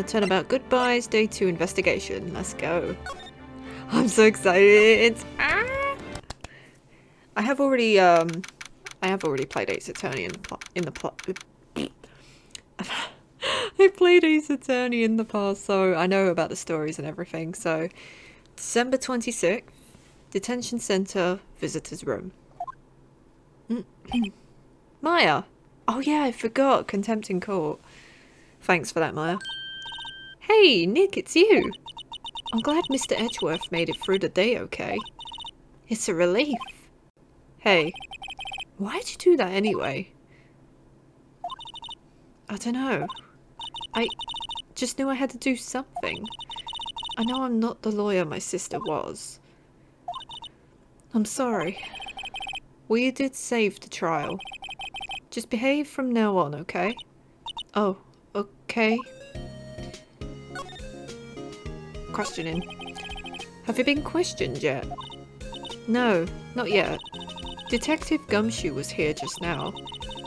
Turnabout Goodbyes, Day 2 investigation. Let's go. I'm so excited. Ah! I have already played Ace Attorney in the plot. I played Ace Attorney in the past, so I know about the stories and everything. So, December 26th, Detention Center, Visitor's Room. Maya! Oh yeah, I forgot. Contempt in court. Thanks for that, Maya. Hey, Nick, it's you! I'm glad Mr. Edgeworth made it through the day okay. It's a relief. Hey, why'd you do that anyway? I don't know. I just knew I had to do something. I know I'm not the lawyer my sister was. I'm sorry. Well, you did save the trial. Just behave from now on, okay? Oh, okay. Questioning. Have you been questioned yet? No, not yet. Detective Gumshoe was here just now.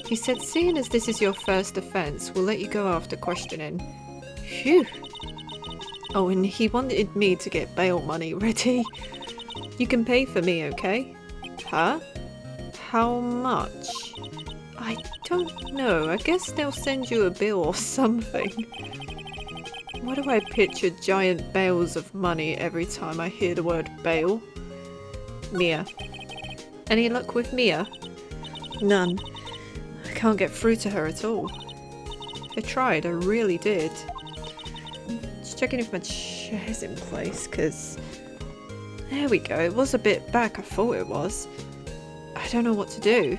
He said seeing as this is your first offence, we'll let you go after questioning. Phew. Oh, and he wanted me to get bail money ready. You can pay for me, okay? Huh? How much? I don't know. I guess they'll send you a bill or something. Why do I picture giant bales of money every time I hear the word bail? Mia. Any luck with Mia? None. I can't get through to her at all. I tried, I really did. Just checking if my chair's in place, because... There we go, it was a bit back, I thought it was. I don't know what to do.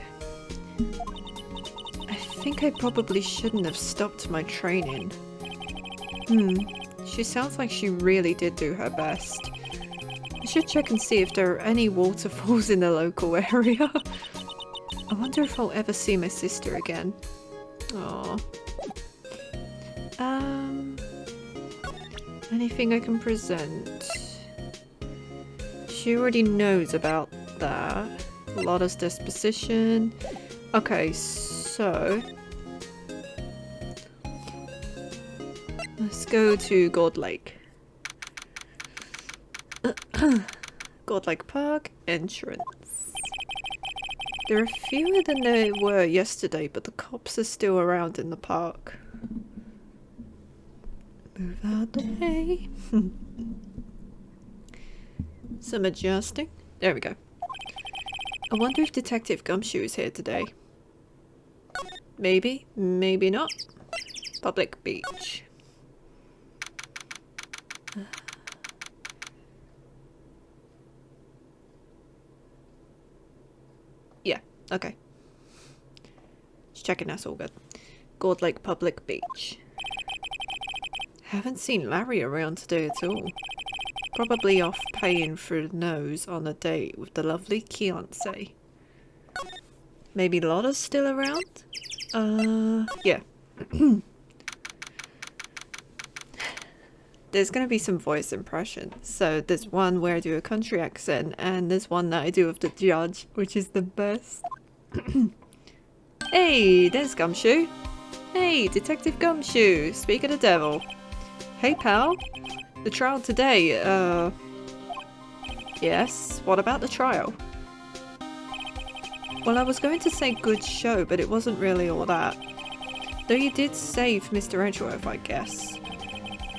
I think I probably shouldn't have stopped my training. She sounds like she really did do her best. I should check and see if there are any waterfalls in the local area. I wonder if I'll ever see my sister again. Aww. Anything I can present? She already knows about that. Lotta's disposition. Okay, so... let's go to God Lake. God Lake Park, entrance. There are fewer than there were yesterday, but the cops are still around in the park. Move out the way. Some adjusting. There we go. I wonder if Detective Gumshoe is here today. Maybe, maybe not. Public beach. Yeah, okay. Just checking that's all good. Gold Lake Public Beach. Haven't seen Larry around today at all. Probably off paying through the nose on a date with the lovely Keonce. Maybe Lotta's still around? Yeah. There's going to be some voice impressions. So there's one where I do a country accent, and there's one that I do of the judge, which is the best. Hey, there's Gumshoe. Hey, Detective Gumshoe, speak of the devil. Hey, pal. The trial today, yes, what about the trial? Well, I was going to say good show, but it wasn't really all that. Though you did save Mr. Edgeworth, I guess.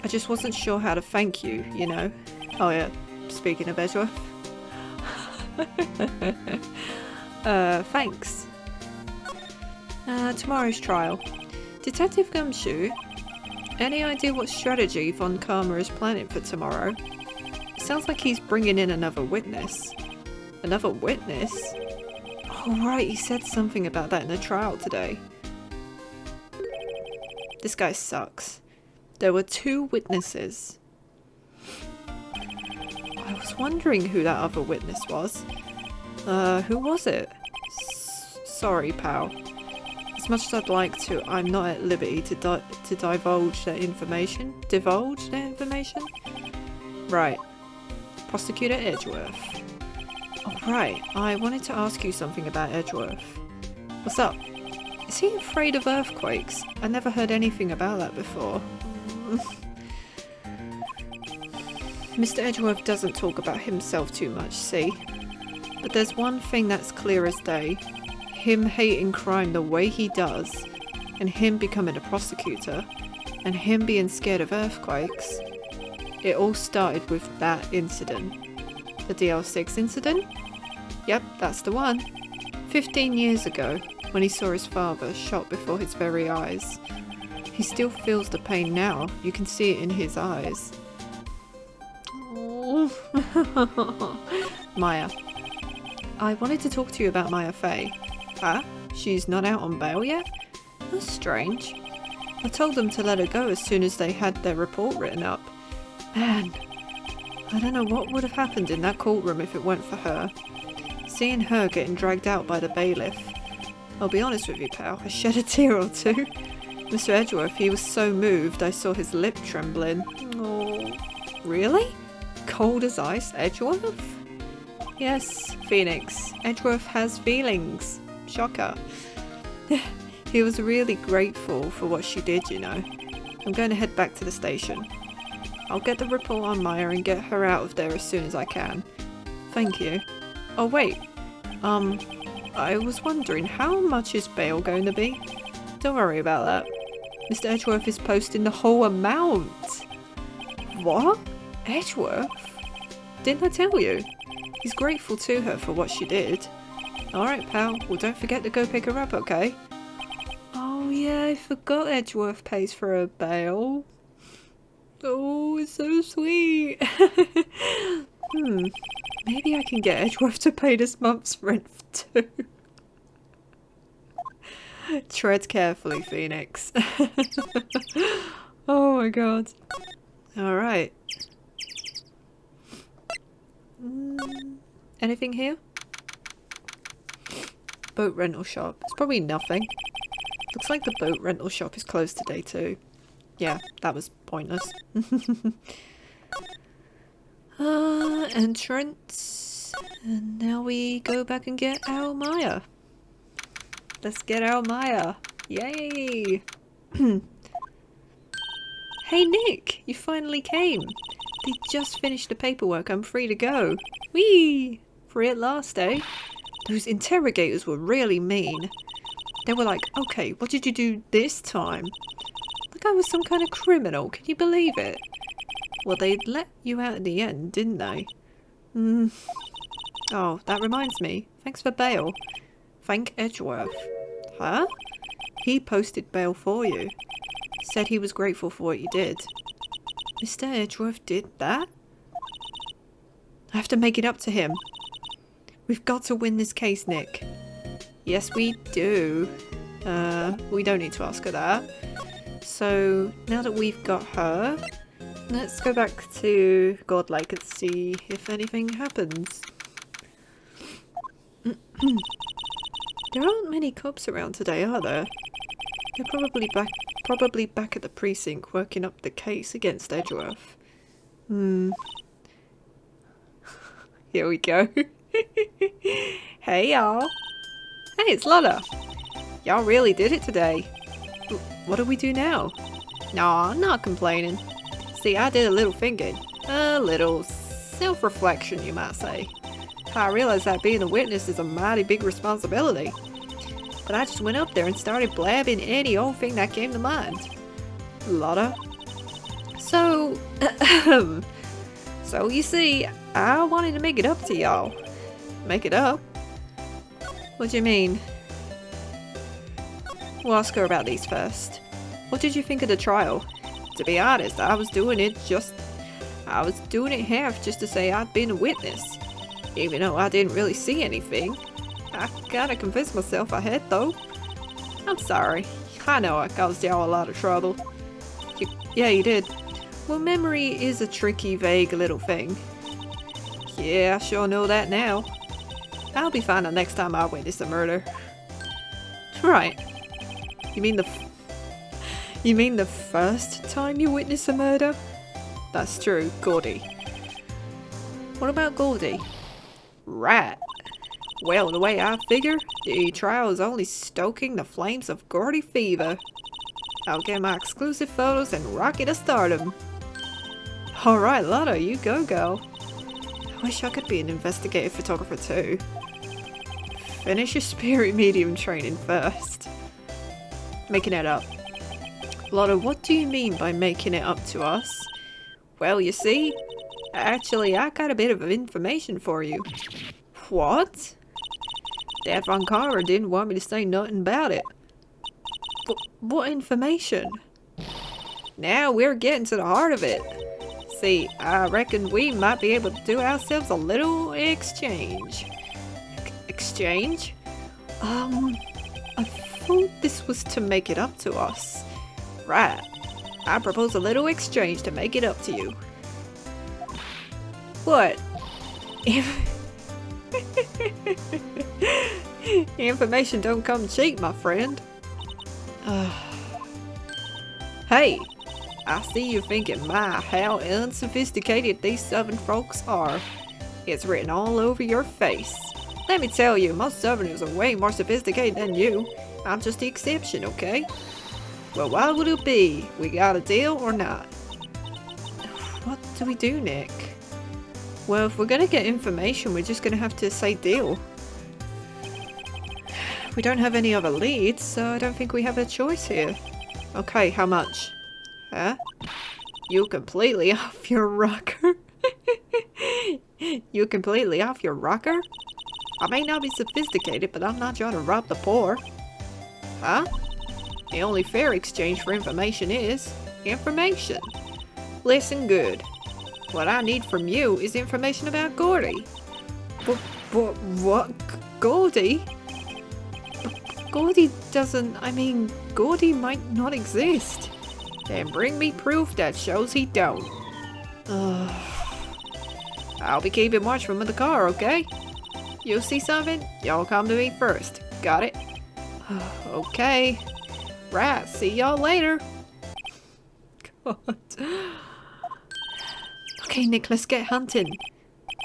I just wasn't sure how to thank you, you know. Oh yeah, speaking of Edgeworth. Thanks. Tomorrow's trial. Detective Gumshoe, any idea what strategy Von Karma is planning for tomorrow? It sounds like he's bringing in another witness. Another witness? Oh right, he said something about that in the trial today. This guy sucks. There were 2 witnesses. I was wondering who that other witness was. Who was it? Sorry, pal. As much as I'd like to, I'm not at liberty to divulge that information. Divulge that information? Right. Prosecutor Edgeworth. Oh, right. I wanted to ask you something about Edgeworth. What's up? Is he afraid of earthquakes? I never heard anything about that before. Mr. Edgeworth doesn't talk about himself too much, see? But there's one thing that's clear as day. Him hating crime the way he does, and him becoming a prosecutor, and him being scared of earthquakes. It all started with that incident. The DL6 incident? Yep, that's the one. 15 years ago, when he saw his father shot before his very eyes. He still feels the pain now. You can see it in his eyes. Oh. Maya. I wanted to talk to you about Maya Fey. Huh? She's not out on bail yet? That's strange. I told them to let her go as soon as they had their report written up. Man, I don't know what would have happened in that courtroom if it weren't for her. Seeing her getting dragged out by the bailiff. I'll be honest with you, pal, I shed a tear or two. Mr. Edgeworth, he was so moved I saw his lip trembling. Oh, really? Cold as ice, Edgeworth? Yes, Phoenix. Edgeworth has feelings. Shocker. He was really grateful for what she did, you know. I'm going to head back to the station. I'll get the report on Maya and get her out of there as soon as I can. Thank you. Oh wait, I was wondering, how much is bail going to be? Don't worry about that. Mr. Edgeworth is posting the whole amount. What? Edgeworth? Didn't I tell you? He's grateful to her for what she did. Alright pal, well don't forget to go pick her up, okay? Oh yeah, I forgot Edgeworth pays for her bail. Oh, it's so sweet. Maybe I can get Edgeworth to pay this month's rent too. Tread carefully, Phoenix. Oh my god. Alright. Anything here? Boat rental shop. It's probably nothing. Looks like the boat rental shop is closed today too. Yeah, that was pointless. Entrance. And now we go back and get our Maya. Let's get our Maya. Yay! Hey Nick, you finally came. They just finished the paperwork. I'm free to go. Whee! Free at last, eh? Those interrogators were really mean. They were like, okay, what did you do this time? Like I was some kind of criminal. Can you believe it? Well, they let you out in the end, didn't they? Oh, that reminds me. Thanks for bail. Thank Edgeworth. Huh? He posted bail for you. Said he was grateful for what you did. Mr. Edgeworth did that? I have to make it up to him. We've got to win this case, Nick. Yes, we do. We don't need to ask her that. So, now that we've got her, let's go back to God Lake and see if anything happens. There aren't many cops around today, are there? They're probably back at the precinct working up the case against Edgeworth. Here we go. Hey y'all. Hey, it's Lotta. Y'all really did it today. What do we do now? No, I'm not complaining. See, I did a little thinking. A little self-reflection, you might say. I realized that being a witness is a mighty big responsibility. But I just went up there and started blabbing any old thing that came to mind. Lotta. So, so you see, I wanted to make it up to y'all. Make it up? What do you mean? We'll ask her about these first. What did you think of the trial? To be honest, I was doing it half just to say I'd been a witness. Even though I didn't really see anything. I gotta convince myself I had though. I'm sorry. I know I caused y'all a lot of trouble. Yeah, you did. Well, memory is a tricky, vague little thing. Yeah, I sure know that now. I'll be fine the next time I witness a murder. Right. You mean the first time you witness a murder? That's true, Gordy. What about Gordy? Right. Well, the way I figure, the trial is only stoking the flames of Gordy fever. I'll get my exclusive photos and rocket to stardom. Alright, Lotta, you go, girl. I wish I could be an investigative photographer too. Finish your spirit medium training first. Making it up. Lotta, what do you mean by making it up to us? Well, you see, actually, I got a bit of information for you. What? Dad Von Cara didn't want me to say nothing about it. What information? Now we're getting to the heart of it. See, I reckon we might be able to do ourselves a little exchange. Exchange? I thought this was to make it up to us. Right. I propose a little exchange to make it up to you. What? Information don't come cheap, my friend. Hey, I see you thinking, my, how unsophisticated these southern folks are. It's written all over your face. Let me tell you, most southerners are way more sophisticated than you. I'm just the exception, okay? Well, what would it be? We got a deal or not? What do we do, Nick? Well, if we're gonna get information, we're just gonna have to say deal. We don't have any other leads, so I don't think we have a choice here. Okay, how much? Huh? You completely off your rocker? You completely off your rocker? I may not be sophisticated, but I'm not trying to rob the poor. Huh? The only fair exchange for information is information. Listen good. What I need from you is information about Gordy. What? Gordy? Gordy doesn't... I mean, Gordy might not exist. Then bring me proof that shows he don't. I'll be keeping watch from the car, okay? You see something? Y'all come to me first. Got it? Okay. Right, see y'all later. God. Okay, Nick, let's get hunting.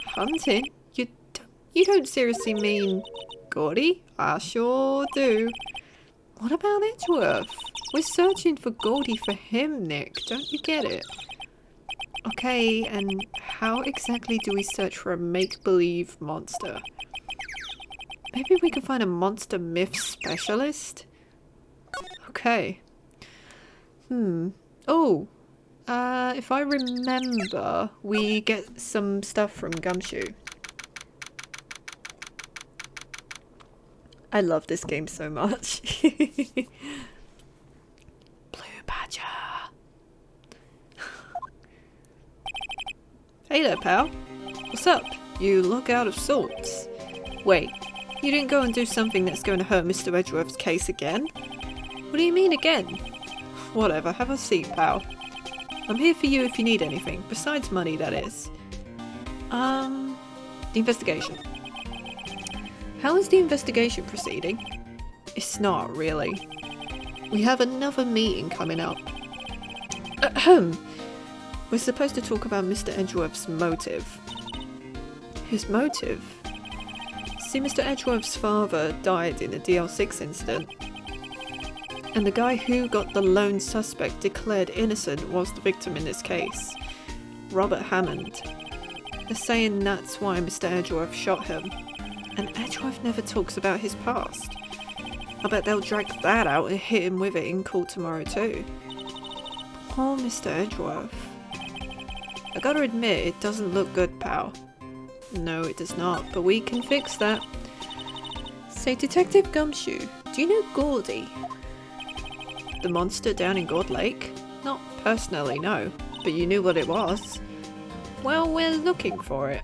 Hunting? You don't seriously mean Gordy? I sure do. What about Edgeworth? We're searching for Gordy for him, Nick. Don't you get it? Okay, and how exactly do we search for a make-believe monster? Maybe we could find a monster myth specialist? Okay. Oh. If I remember, we get some stuff from Gumshoe. I love this game so much. Blue Badger. Hey there, pal. What's up? You look out of sorts. Wait, you didn't go and do something that's going to hurt Mr. Edgeworth's case again? What do you mean again? Whatever, have a seat, pal. I'm here for you if you need anything, besides money, that is. The investigation. How is the investigation proceeding? It's not, really. We have another meeting coming up. We're supposed to talk about Mr. Edgeworth's motive. His motive? See, Mr. Edgeworth's father died in a DL6 incident. And the guy who got the lone suspect declared innocent was the victim in this case. Robert Hammond. They're saying that's why Mr. Edgeworth shot him. And Edgeworth never talks about his past. I bet they'll drag that out and hit him with it in court tomorrow too. Poor Mr. Edgeworth. I gotta admit, it doesn't look good, pal. No, it does not, but we can fix that. Say, Detective Gumshoe, do you know Gordy? The monster down in God Lake? Not personally, no, but you knew what it was. Well, we're looking for it.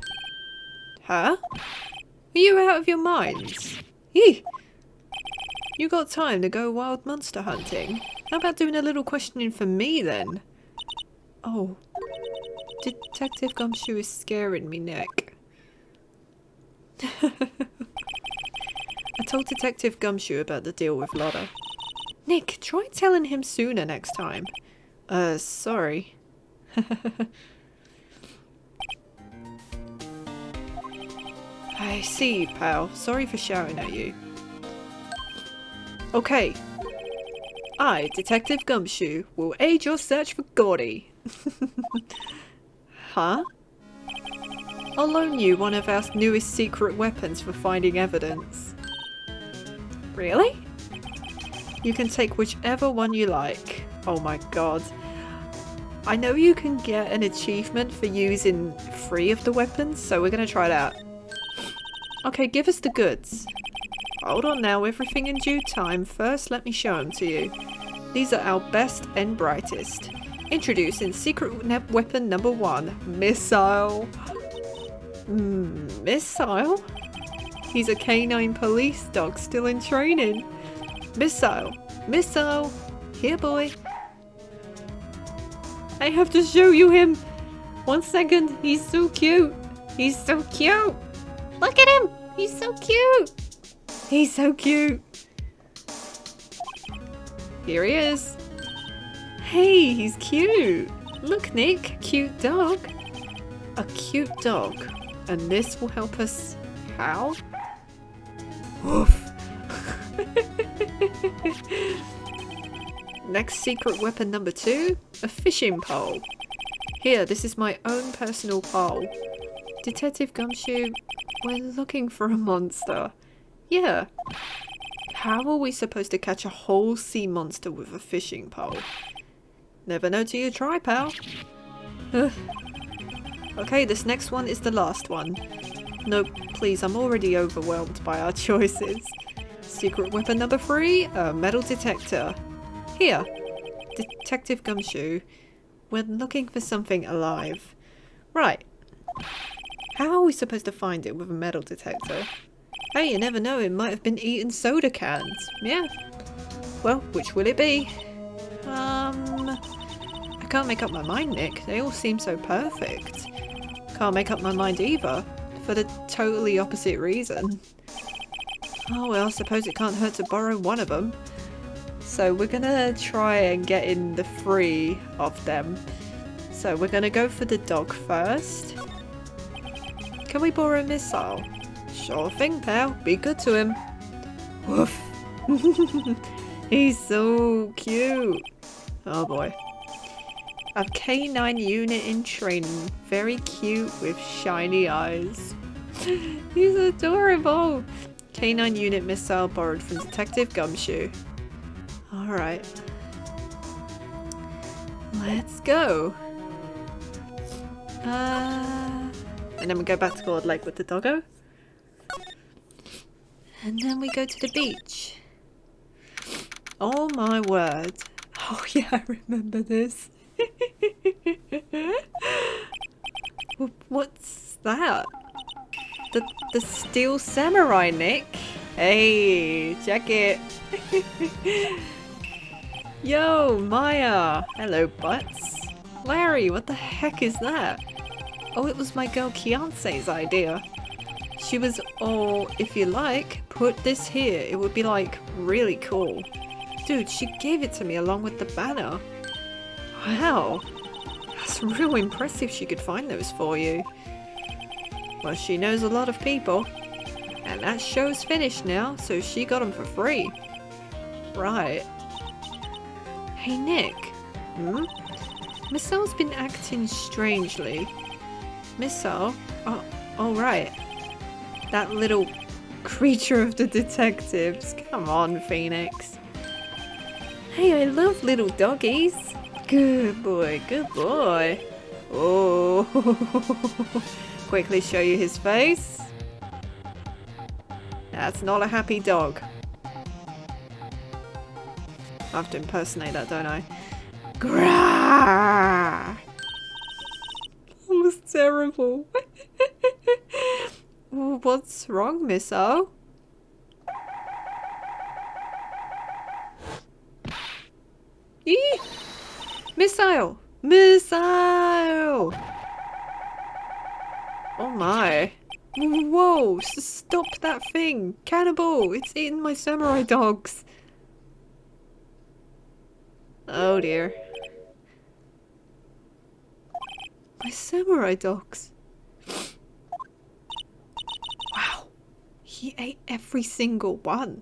Huh? Are you out of your minds? Eeh! You got time to go wild monster hunting? How about doing a little questioning for me then? Oh. Detective Gumshoe is scaring me, Nick. I told Detective Gumshoe about the deal with Lotta. Nick, try telling him sooner next time. Sorry. I see, pal. Sorry for shouting at you. Okay. I, Detective Gumshoe, will aid your search for Gordy. Huh? I'll loan you one of our newest secret weapons for finding evidence. Really? You can take whichever one you like. Oh my god. I know you can get an achievement for using 3 of the weapons, so we're gonna try it out. Okay, give us the goods. Hold on now, everything in due time. First, let me show them to you. These are our best and brightest. Introducing secret weapon number 1, Missile. Missile? He's a canine police dog still in training. Missile. Missile. Here, boy. I have to show you him. 1 second. He's so cute. He's so cute. Look at him. He's so cute. He's so cute. Here he is. Hey, he's cute. Look, Nick. Cute dog. A cute dog. And this will help us. How? Woof. Next secret weapon number 2, a fishing pole. Here, this is my own personal pole. Detective Gumshoe, we're looking for a monster. Yeah. How are we supposed to catch a whole sea monster with a fishing pole? Never know till you try, pal. Okay, this next one is the last one. Nope, please, I'm already overwhelmed by our choices. Secret weapon number 3, a metal detector. Here, Detective Gumshoe, we're looking for something alive. Right. How are we supposed to find it with a metal detector? Hey, you never know, it might have been eating soda cans. Yeah. Well, which will it be? I can't make up my mind, Nick. They all seem so perfect. Can't make up my mind either, for the totally opposite reason. Oh well, suppose it can't hurt to borrow one of them. So we're gonna try and get in the 3 of them. So we're gonna go for the dog first. Can we borrow a missile? Sure thing, pal. Be good to him. Woof. He's so cute. Oh boy. A K9 unit in training. Very cute with shiny eyes. He's adorable. K9 unit missile borrowed from Detective Gumshoe. Alright. Let's go. And then we go back to Gold Lake with the doggo. And then we go to the beach. Oh my word. Oh yeah, I remember this. What's that? The steel samurai, Nick. Hey, check it. Yo, Maya. Hello, butts. Larry, what the heck is that? Oh, it was my girl Kiance's idea. She was all, if you like, put this here. It would be like really cool. Dude, she gave it to me along with the banner. Wow. That's real impressive she could find those for you. Well, she knows a lot of people. And that show's finished now, so she got them for free. Right. Hey, Nick. Missile's been acting strangely. Missile? Oh, right. That little creature of the detectives. Come on, Phoenix. Hey, I love little doggies. Good boy, good boy. Oh. Quickly show you his face. That's not a happy dog. I have to impersonate that, don't I? Grah! That was terrible. What's wrong, Missile? Eee! Missile! Missile! Oh my. Whoa! Stop that thing! Cannibal! It's eating my samurai dogs! Oh dear. My samurai dogs. Wow. He ate every single one.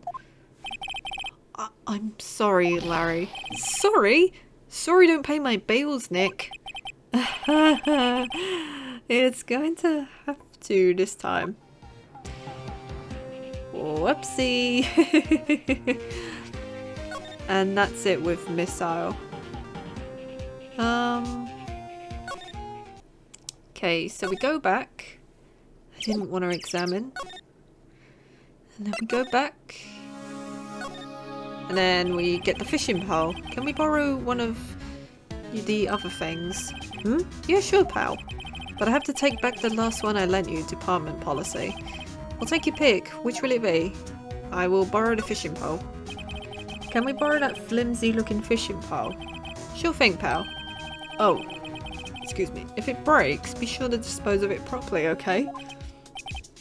I'm sorry, Larry. Sorry? Sorry don't pay my bills, Nick. It's going to have to this time. Whoopsie! And that's it with missile. Okay, so we go back. I didn't want to examine. And then we go back. And then we get the fishing pole. Can we borrow one of the other things? Hmm? Yeah, sure, pal. But I have to take back the last one I lent you, department policy. I'll take your pick. Which will it be? I will borrow the fishing pole. Can we borrow that flimsy looking fishing pole? Sure thing, pal. Oh, excuse me. If it breaks, be sure to dispose of it properly, okay?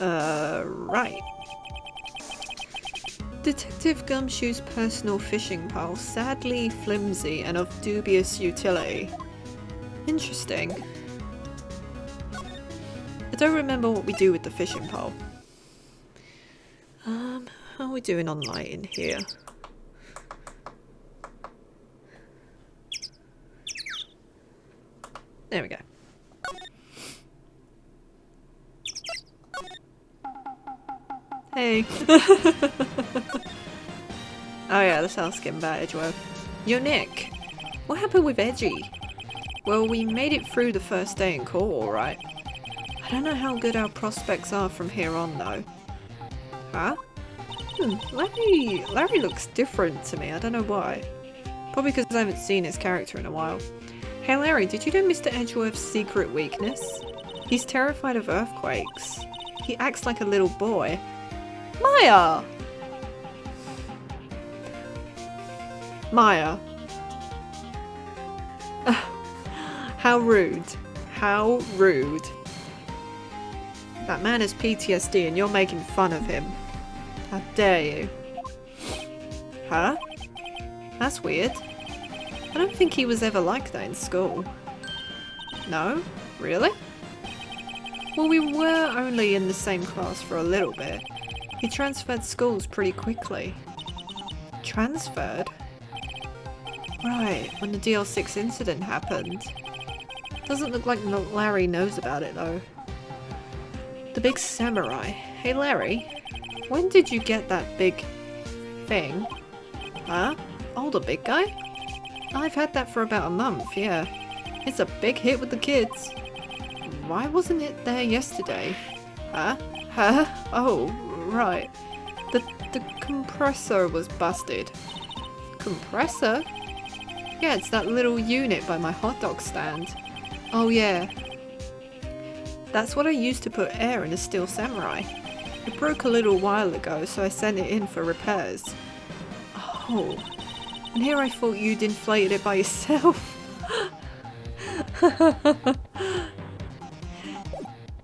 Right. Detective Gumshoe's personal fishing pole, sadly flimsy and of dubious utility. Interesting. I don't remember what we do with the fishing pole. How are we doing on light in here? There we go. Hey. Oh yeah, let's ask him about Edgeworth. Yo Nick, what happened with Edgy? Well, we made it through the first day in court, alright. I don't know how good our prospects are from here on though. Huh? Larry looks different to me, I don't know why. Probably because I haven't seen his character in a while. Hey Larry, did you know Mr. Edgeworth's secret weakness? He's terrified of earthquakes. He acts like a little boy. Maya! Maya. How rude. How rude. That man has PTSD and you're making fun of him. How dare you? Huh? That's weird. I don't think he was ever like that in school. No? Really? Well, we were only in the same class for a little bit. He transferred schools pretty quickly. Transferred? Right, when the DL6 incident happened. Doesn't look like Larry knows about it though. The big samurai. Hey Larry, when did you get that big thing? Huh? Oh, the big guy? I've had that for about a month, yeah. It's a big hit with the kids. Why wasn't it there yesterday? Huh? Huh? Oh, right. The compressor was busted. Compressor? Yeah, it's that little unit by my hot dog stand. Oh yeah. That's what I used to put air in a Steel Samurai. It broke a little while ago, so I sent it in for repairs. Oh. And here I thought you'd inflated it by yourself.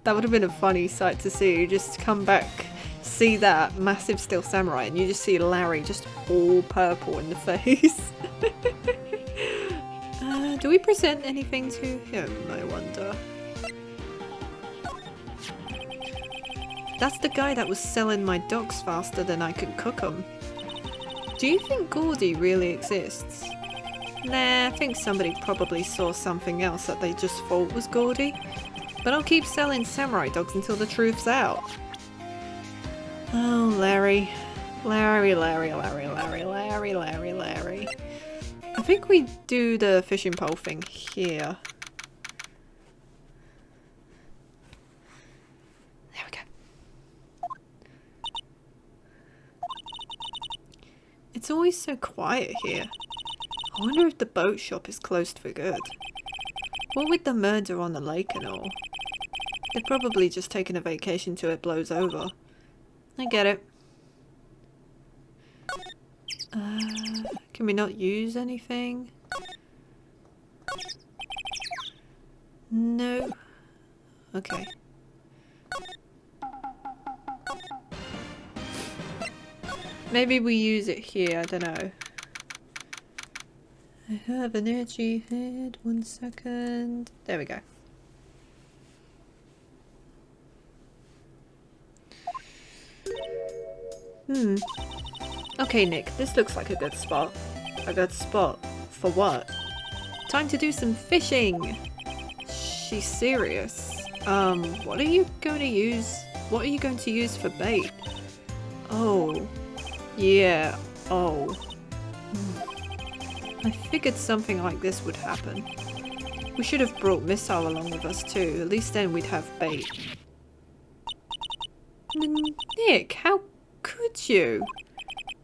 That would have been a funny sight to see. You just come back, see that massive Steel Samurai, and you just see Larry just all purple in the face. Do we present anything to him, I wonder? That's the guy that was selling my dogs faster than I could cook them. Do you think Gordy really exists? Nah, I think somebody probably saw something else that they just thought was Gordy. But I'll keep selling samurai dogs until the truth's out. Oh, Larry. Larry. I think we do the fishing pole thing here. There we go. It's always so quiet here. I wonder if the boat shop is closed for good. What with the murder on the lake and all? They're probably just taking a vacation till it blows over. I get it. Can we not use anything? No. Okay. Maybe we use it here, I don't know. I have an itchy head, 1 second. There we go. Okay, Nick, this looks like a good spot. A good spot? For what? Time to do some fishing! she's serious. What are you going to use? What are you going to use for bait? Oh, yeah, oh. I figured something like this would happen. We should have brought Missile along with us too, at least then we'd have bait. Nick, how could you?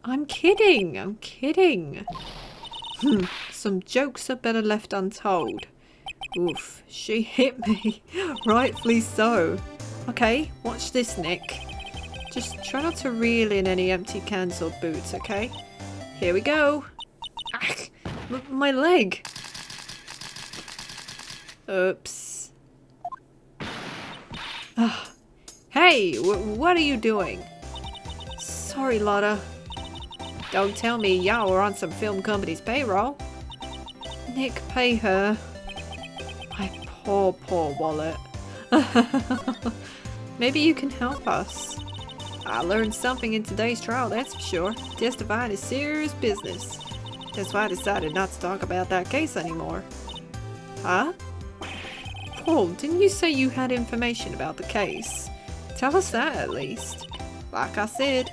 I'm kidding, I'm kidding. Some jokes are better left untold. Oof, she hit me. Rightfully so. Okay, watch this, Nick. Just try not to reel in any empty cans or boots, okay? Here we go. Ah, my leg. Oops. Hey, what are you doing? Sorry, Lotta. Don't tell me y'all were on some film company's payroll. Nick, pay her. My poor, poor wallet. Maybe you can help us. I learned something in today's trial, that's for sure. Testifying is serious business. That's why I decided not to talk about that case anymore. Huh? Paul, didn't you say you had information about the case? Tell us that at least. Like I said,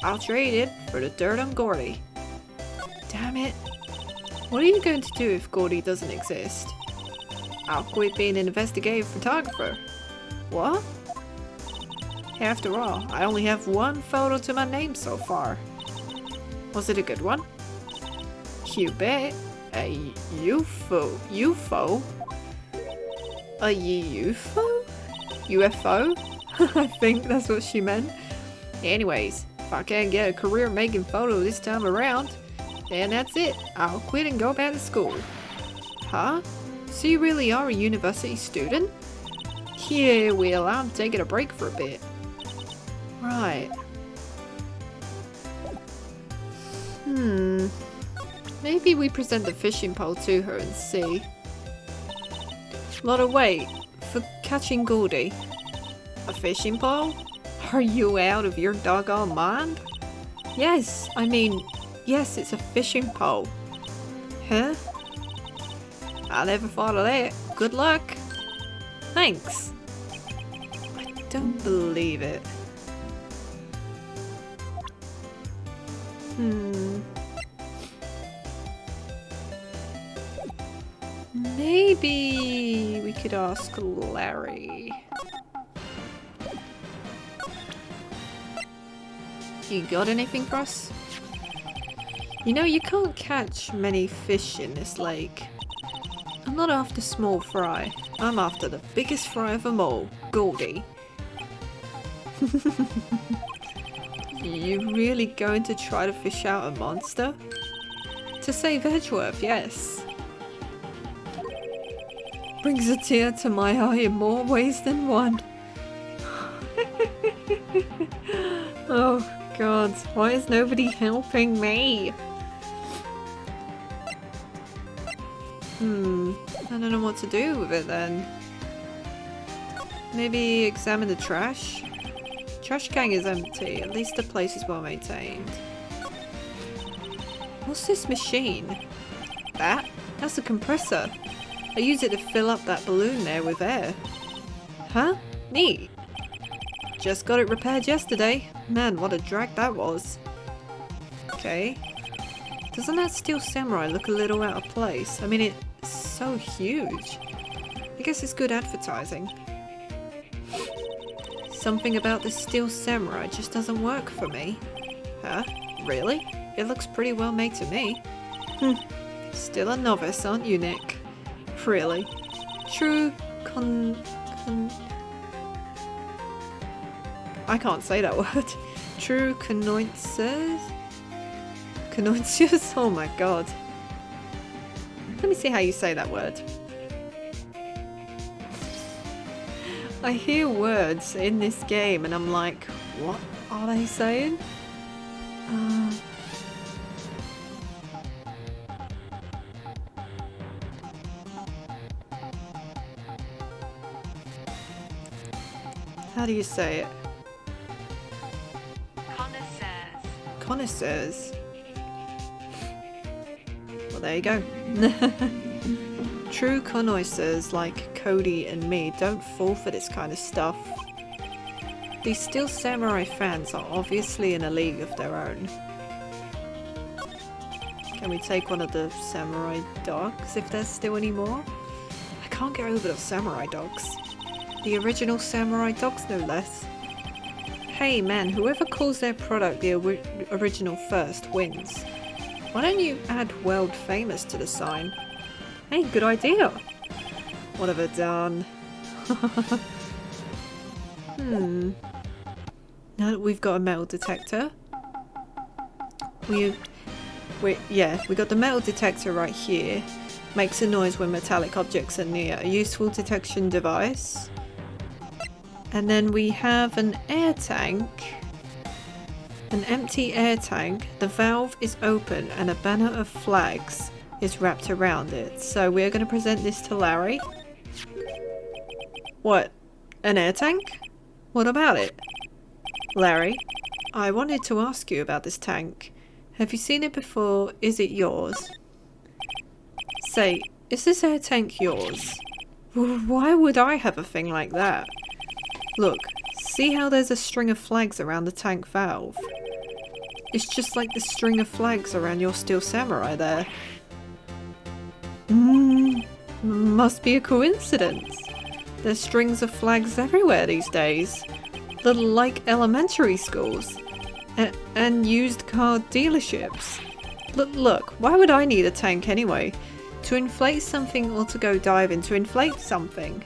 I'll trade it for the dirt on Gordy. Damn it. What are you going to do if Gordy doesn't exist? I'll quit being an investigative photographer. What? After all, I only have one photo to my name so far. Was it a good one? You bet. A UFO? UFO? A UFO? UFO? I think that's what she meant. Anyways, if I can't get a career making photos this time around, then that's it. I'll quit and go back to school. Huh? So you really are a university student? Yeah, well, I'm taking a break for a bit. Right. Maybe we present the fishing pole to her and see. Lotta, wait. For catching Goldie. A fishing pole? Are you out of your doggone mind? Yes, I mean, yes, it's a fishing pole. Huh? I never thought of that. Good luck. Thanks. I don't believe it. Maybe we could ask Larry. You got anything for us? You know, you can't catch many fish in this lake. I'm not after small fry. I'm after the biggest fry of them all, Goldie. You really going to try to fish out a monster? To save Edgeworth, yes. Brings a tear to my eye in more ways than one. Oh God, why is nobody helping me? I don't know what to do with it then. Maybe examine the trash? Trash can is empty, at least the place is well maintained. What's this machine? That's a compressor. I use it to fill up that balloon there with air. Huh? Neat. Just got it repaired yesterday. Man, what a drag that was. Okay. Doesn't that steel samurai look a little out of place? I mean, it's so huge. I guess it's good advertising. Something about this steel samurai just doesn't work for me. Huh? Really? It looks pretty well made to me. Still a novice, aren't you, Nick? Really? True I can't say that word. True connoisseurs? Connoisseurs? Oh my god. Let me see how you say that word. I hear words in this game and I'm like, what are they saying? How do you say it? Connoisseurs. Connoisseurs. Well, there you go. True connoisseurs like Cody and me don't fall for this kind of stuff. These Steel Samurai fans are obviously in a league of their own. Can we take one of the samurai dogs if there's still any more? I can't get over the samurai dogs. The original samurai dogs, no less. Hey man, whoever calls their product the original first wins. Why don't you add world famous to the sign? Hey, good idea. What have I done? Now that we've got a metal detector, we got the metal detector right here. Makes a noise when metallic objects are near. A useful detection device. And then we have an air tank. An empty air tank. The valve is open and a banner of flags is wrapped around it. So we're going to present this to Larry. What? An air tank? What about it? Larry, I wanted to ask you about this tank. Have you seen it before? Is it yours? Say, is this air tank yours? Why would I have a thing like that? Look, see how there's a string of flags around the tank valve? It's just like the string of flags around your Steel Samurai there. Must be a coincidence. There's strings of flags everywhere these days. Little like elementary schools. And used car dealerships. Look, why would I need a tank anyway? To inflate something or to go diving to inflate something?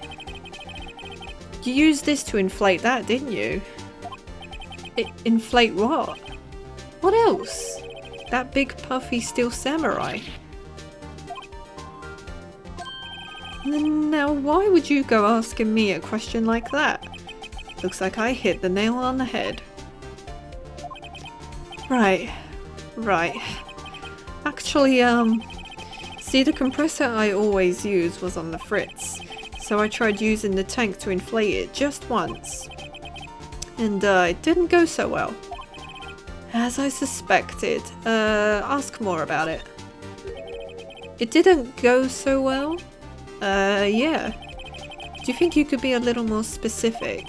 You used this to inflate that, didn't you? Inflate what? What else? That big puffy Steel Samurai. Now why would you go asking me a question like that? Looks like I hit the nail on the head. Right. Actually, see, the compressor I always use was on the fritz, so I tried using the tank to inflate it just once. And it didn't go so well. As I suspected. Ask more about it. It didn't go so well? Yeah. Do you think you could be a little more specific?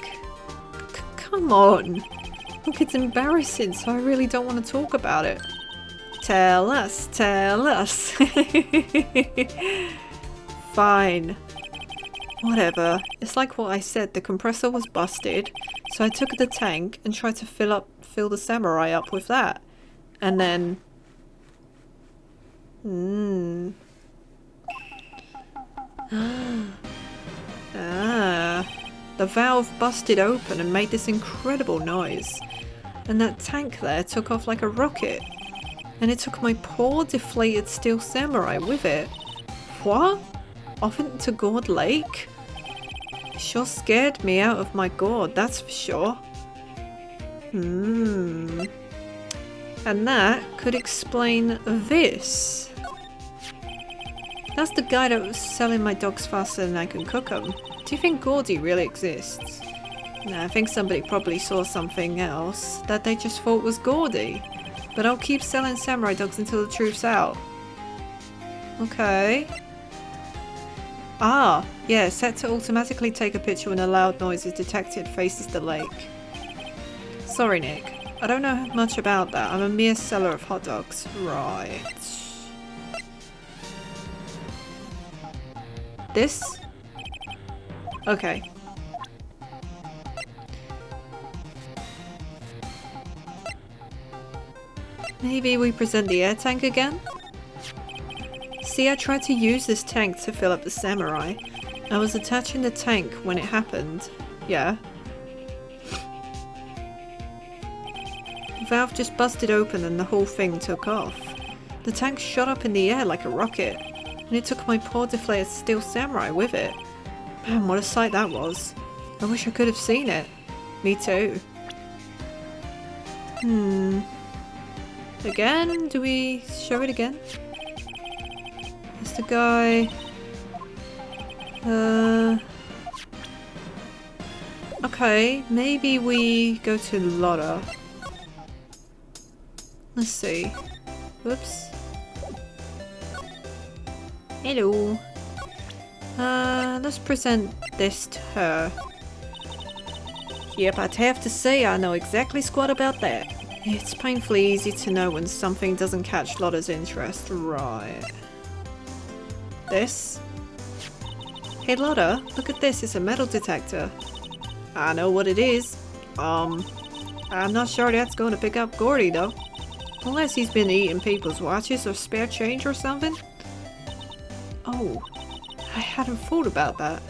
Come on. Look, it's embarrassing, so I really don't want to talk about it. Tell us. Fine. Whatever. It's like what I said, the compressor was busted, so I took the tank and tried to fill the samurai up with that. And then... The valve busted open and made this incredible noise. And that tank there took off like a rocket. And it took my poor deflated Steel Samurai with it. What? Off into Gourd Lake? Sure scared me out of my gourd, that's for sure. And that could explain this. That's the guy that was selling my dogs faster than I can cook them. Do you think Gordy really exists? No, I think somebody probably saw something else that they just thought was Gordy. But I'll keep selling samurai dogs until the truth's out. Okay. Ah, yeah, set to automatically take a picture when a loud noise is detected faces the lake. Sorry, Nick. I don't know much about that. I'm a mere seller of hot dogs. Right. This? Okay. Maybe we present the air tank again? See, I tried to use this tank to fill up the samurai. I was attaching the tank when it happened. Yeah. The valve just busted open and the whole thing took off. The tank shot up in the air like a rocket. And it took my poor deflated Steel Samurai with it. Man, what a sight that was. I wish I could have seen it. Me too. Again? Do we show it again? It's the guy... Okay, maybe we go to Lotta. Let's see. Whoops. Hello. Let's present this to her. Yep, I'd have to say I know exactly squat about that. It's painfully easy to know when something doesn't catch Lotta's interest. Right. This? Hey Lotta, look at this, it's a metal detector. I know what it is. I'm not sure that's going to pick up Gordy though. Unless he's been eating people's watches or spare change or something. Oh, I hadn't thought about that.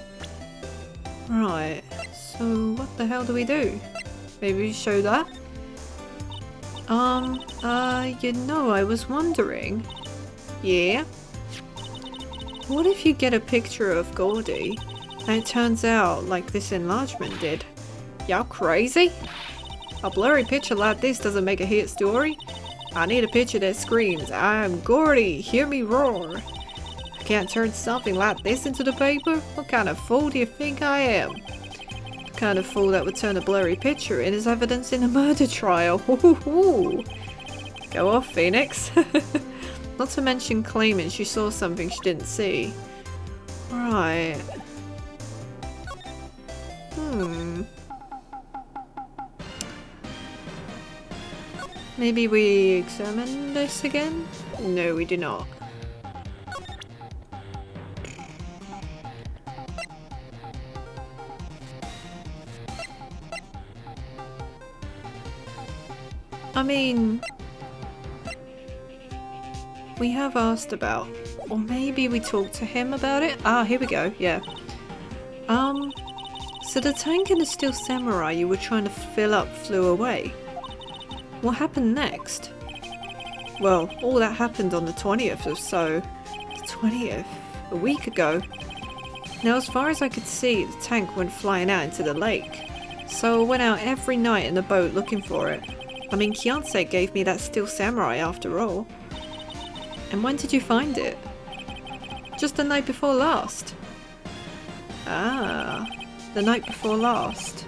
Right, so what the hell do we do? Maybe we show that? You know, I was wondering. Yeah? What if you get a picture of Goldie and it turns out like this enlargement did? Y'all crazy? A blurry picture like this doesn't make a hit story. I need a picture that screams, I'm Gordy, hear me roar. I can't turn something like this into the paper? What kind of fool do you think I am? The kind of fool that would turn a blurry picture in as evidence in a murder trial. Hoo-hoo-hoo. Go off, Phoenix. Not to mention claiming she saw something she didn't see. Right. Maybe we examine this again? No, we do not. I mean, we have asked about, or maybe we talked to him about it? Ah, here we go, yeah. So the tank and the steel samurai you were trying to fill up flew away. What happened next? Well, all that happened on the 20th or so. The 20th? A week ago. Now as far as I could see, the tank went flying out into the lake. So I went out every night in the boat looking for it. I mean, Kianse gave me that steel samurai after all. And when did you find it? Just the night before last. Ah, the night before last.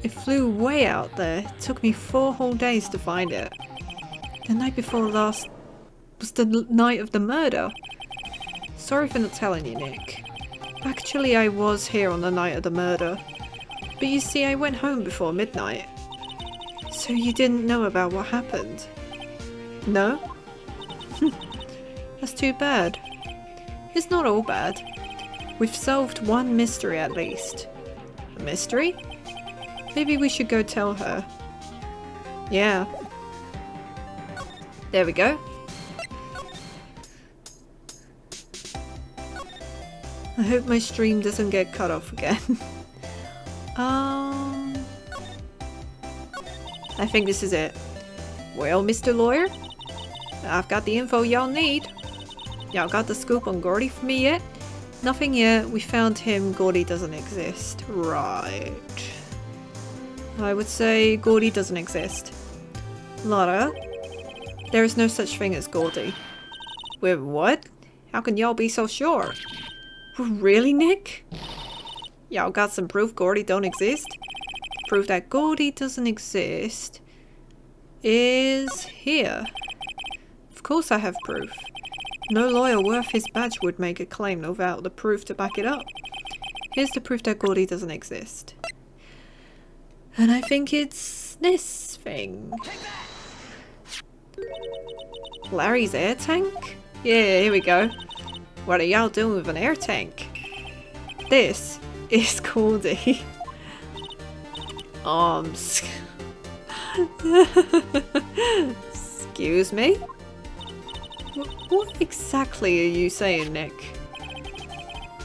It flew way out there. It took me 4 whole days to find it. The night before last was the night of the murder. Sorry for not telling you, Nick. Actually, I was here on the night of the murder. But you see, I went home before midnight. So you didn't know about what happened? No? That's too bad. It's not all bad. We've solved one mystery at least. A mystery? Maybe we should go tell her. Yeah. There we go. I hope my stream doesn't get cut off again. I think this is it. Well, Mr. Lawyer, I've got the info y'all need. Y'all got the scoop on Gordy for me yet? Nothing yet. We found him. Gordy doesn't exist. Right. I would say Gordy doesn't exist. Lotta, there is no such thing as Gordy. Wait, what? How can y'all be so sure? Really, Nick? Y'all got some proof Gordy don't exist? Proof that Gordy doesn't exist is here. Of course I have proof. No lawyer worth his badge would make a claim without the proof to back it up. Here's the proof that Gordy doesn't exist. And I think it's this thing. Larry's air tank? Yeah, here we go. What are y'all doing with an air tank? This is Gordy. Excuse me? What exactly are you saying, Nick?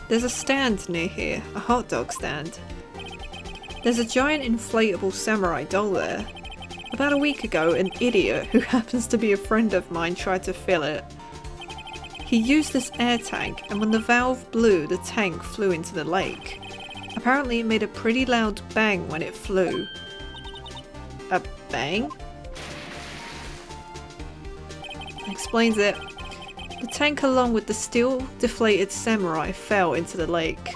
There's a stand near here, a hot dog stand. There's a giant inflatable samurai doll there. About a week ago, an idiot who happens to be a friend of mine tried to fill it. He used this air tank, and when the valve blew, the tank flew into the lake. Apparently it made a pretty loud bang when it flew. A bang? Explains it. The tank along with the steel deflated samurai fell into the lake.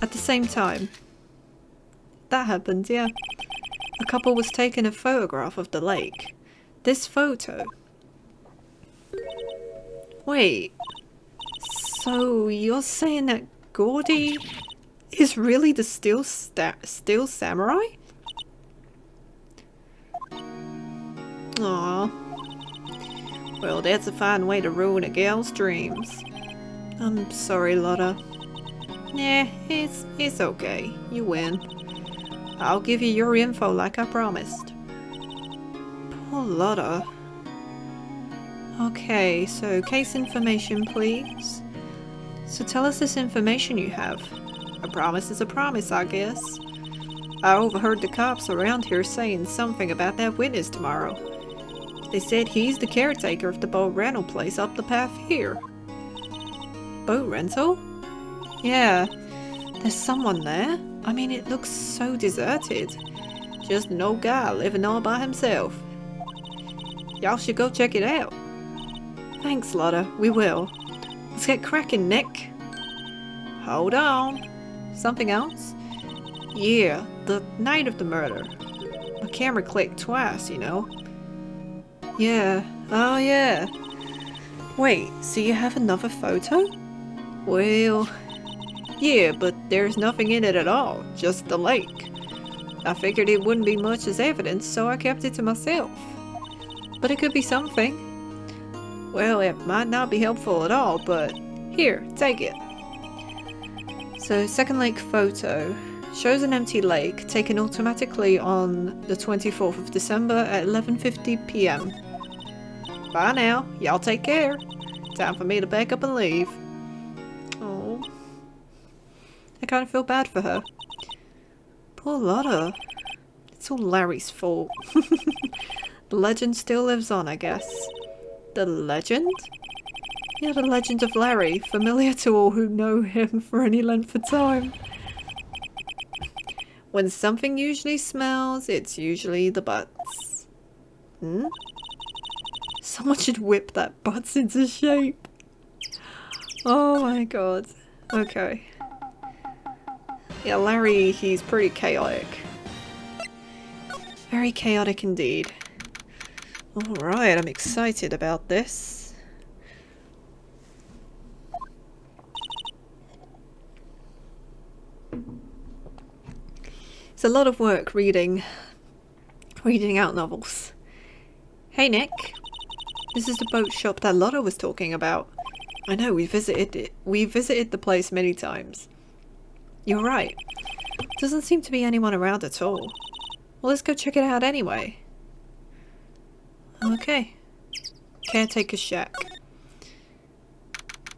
At the same time. That happened, yeah. A couple was taking a photograph of the lake. This photo. Wait. So you're saying that Gordy is really the steel samurai? Aww. Well, that's a fine way to ruin a gal's dreams. I'm sorry, Lotta. Nah, it's okay. You win. I'll give you your info like I promised. Poor Lotta. Okay, so case information, please. So tell us this information you have. A promise is a promise, I guess. I overheard the cops around here saying something about that witness tomorrow. They said he's the caretaker of the boat rental place up the path here. Boat rental? Yeah, there's someone there. I mean, it looks so deserted. Just an old guy living all by himself. Y'all should go check it out. Thanks, Lotta, we will. Let's get cracking, Nick. Hold on. Something else? Yeah, the night of the murder. My camera clicked twice, you know. Yeah, oh yeah. Wait, so you have another photo? Well, yeah, but there's nothing in it at all, just the lake. I figured it wouldn't be much as evidence, so I kept it to myself. But it could be something. Well, it might not be helpful at all, but here, take it. So, second lake photo shows an empty lake taken automatically on the 24th of December at 11:50 p.m. Bye now, y'all take care. Time for me to pack up and leave. Oh, I kind of feel bad for her. Poor Lotta. It's all Larry's fault. The legend still lives on, I guess. The legend? Yeah, the legend of Larry, familiar to all who know him for any length of time. When something usually smells, it's usually the butts. Hmm? Someone should whip that butts into shape. Oh my god. Okay. Yeah, Larry, he's pretty chaotic. Very chaotic indeed. Alright, I'm excited about this. It's a lot of work reading out novels. Hey Nick, this is the boat shop that Lotta was talking about. I know, we visited the place many times. You're right. Doesn't seem to be anyone around at all. Well, let's go check it out anyway. Okay. Caretaker's shack.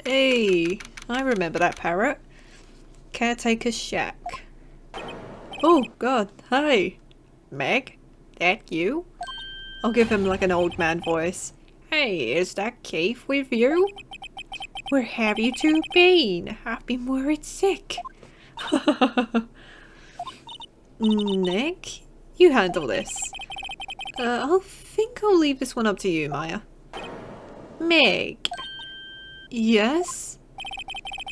Hey, I remember that parrot. Caretaker's shack. Oh god, hi. Meg? That you? I'll give him like an old man voice. Hey, is that Keith with you? Where have you two been? I've been worried sick. Nick, you handle this. I think I'll leave this one up to you, Maya. Meg. Yes?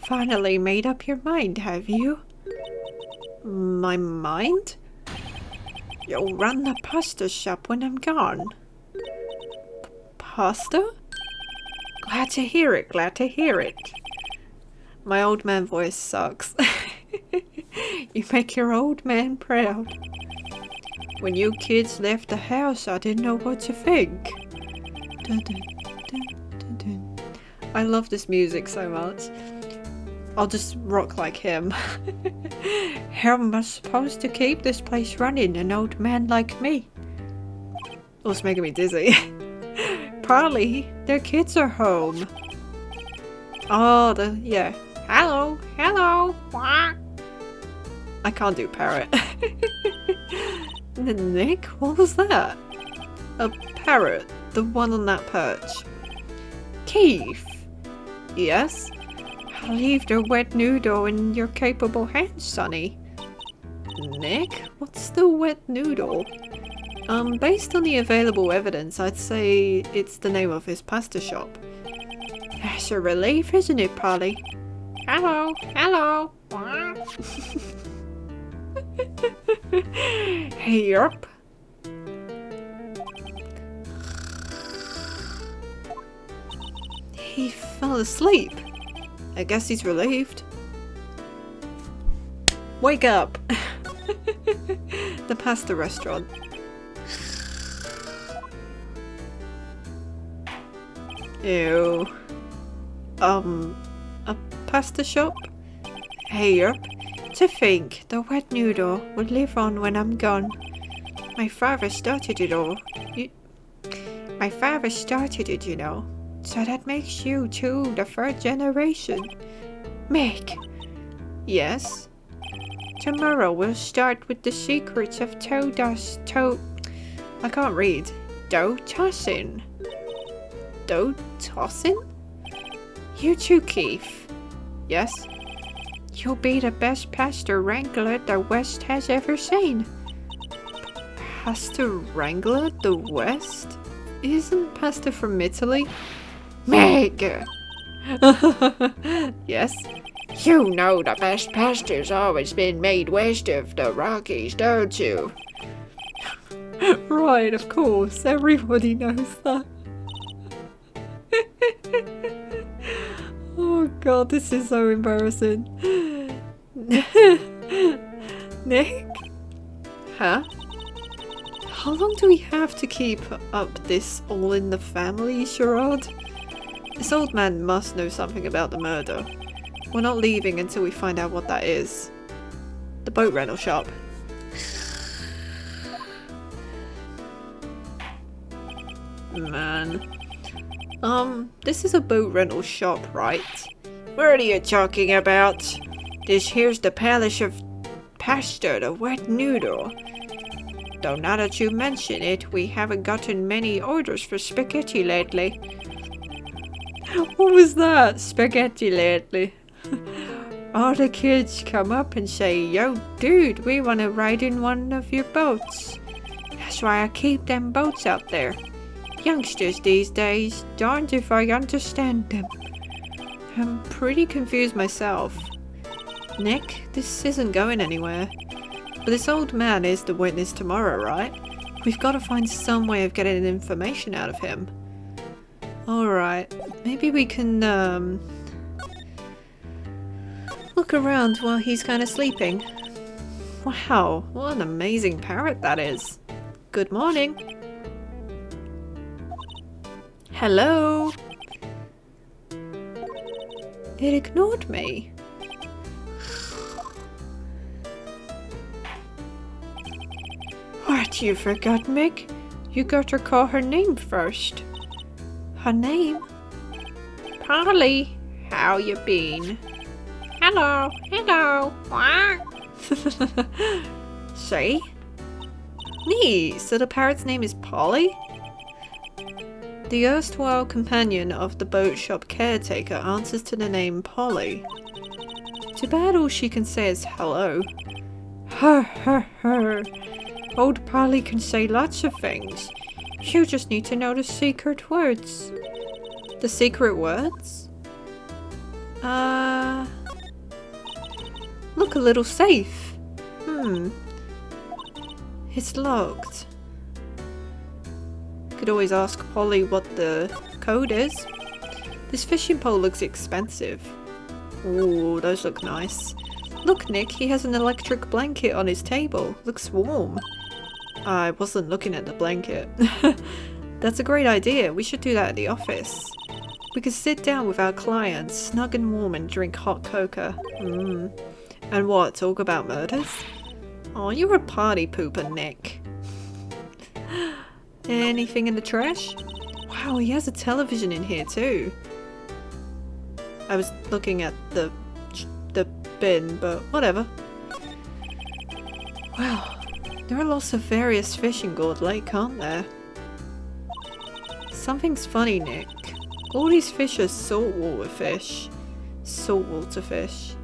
Finally made up your mind, have you? My mind? You'll run the pasta shop when I'm gone. Pasta? Glad to hear it, glad to hear it. My old man voice sucks. You make your old man proud. When you kids left the house, I didn't know what to think. Dun, dun, dun, dun, dun. I love this music so much. I'll just rock like him. How am I supposed to keep this place running, an old man like me? Oh, it's making me dizzy. Probably their kids are home. Oh, yeah. Hello, hello. I can't do parrot. Nick, what was that? A parrot, the one on that perch. Keith. Yes? I'll leave the wet noodle in your capable hands, Sonny. Nick, what's the wet noodle? Based on the available evidence, I'd say it's the name of his pasta shop. That's a relief, isn't it, Polly? Hello, hello. Hey up. He fell asleep. I guess he's relieved. Wake up! The pasta restaurant. Ew. A pasta shop? Hey up. To think the wet noodle would live on when I'm gone. My father started it all. My father started it, you know. So that makes you too the third generation. Mick. Yes? Tomorrow we'll start with the secrets of I can't read. Dough tossing. Dough tossing? You too, Keith. Yes? You'll be the best pasta wrangler the West has ever seen. Pasta wrangler? The West? Isn't pasta from Italy? Meg! Yes? You know the best pasta's always been made west of the Rockies, don't you? Right, of course. Everybody knows that. Oh god, this is so embarrassing. Nick? Huh? How long do we have to keep up this all in the family charade? This old man must know something about the murder. We're not leaving until we find out what that is. The boat rental shop. Man. This is a boat rental shop, right? What are you talking about? This here's the palace of pasta, the wet noodle. Though now that you mention it, we haven't gotten many orders for spaghetti lately. What was that? Spaghetti lately? All the kids come up and say, "Yo dude, we want to ride in one of your boats." That's why I keep them boats out there. Youngsters these days, darned if I understand them. I'm pretty confused myself. Nick, this isn't going anywhere. But this old man is the witness tomorrow, right? We've got to find some way of getting information out of him. Alright, maybe we can, look around while he's kind of sleeping. Wow, what an amazing parrot that is. Good morning. Hello? It ignored me. What, you forgot, Mick? You got to call her name first. Her name? Polly, how you been? Hello, hello, what? See? Neat, so the parrot's name is Polly? The erstwhile companion of the boat shop caretaker answers to the name Polly. Too bad all she can say is hello. Her. Old Polly can say lots of things. You just need to know the secret words. The secret words? Look, a little safe. It's locked. Could always ask Polly what the code is. This fishing pole looks expensive. Ooh, those look nice. Look, Nick, he has an electric blanket on his table. Looks warm. I wasn't looking at the blanket. That's a great idea. We should do that at the office. We could sit down with our clients, snug and warm, and drink hot cocoa. And what, talk about murders? Oh, you're a party pooper, Nick. Anything in the trash? Wow, he has a television in here too. I was looking at the bin, but whatever. Wow, there are lots of various fish in Gourd Lake, aren't there? Something's funny, Nick. All these fish are saltwater fish. Saltwater fish.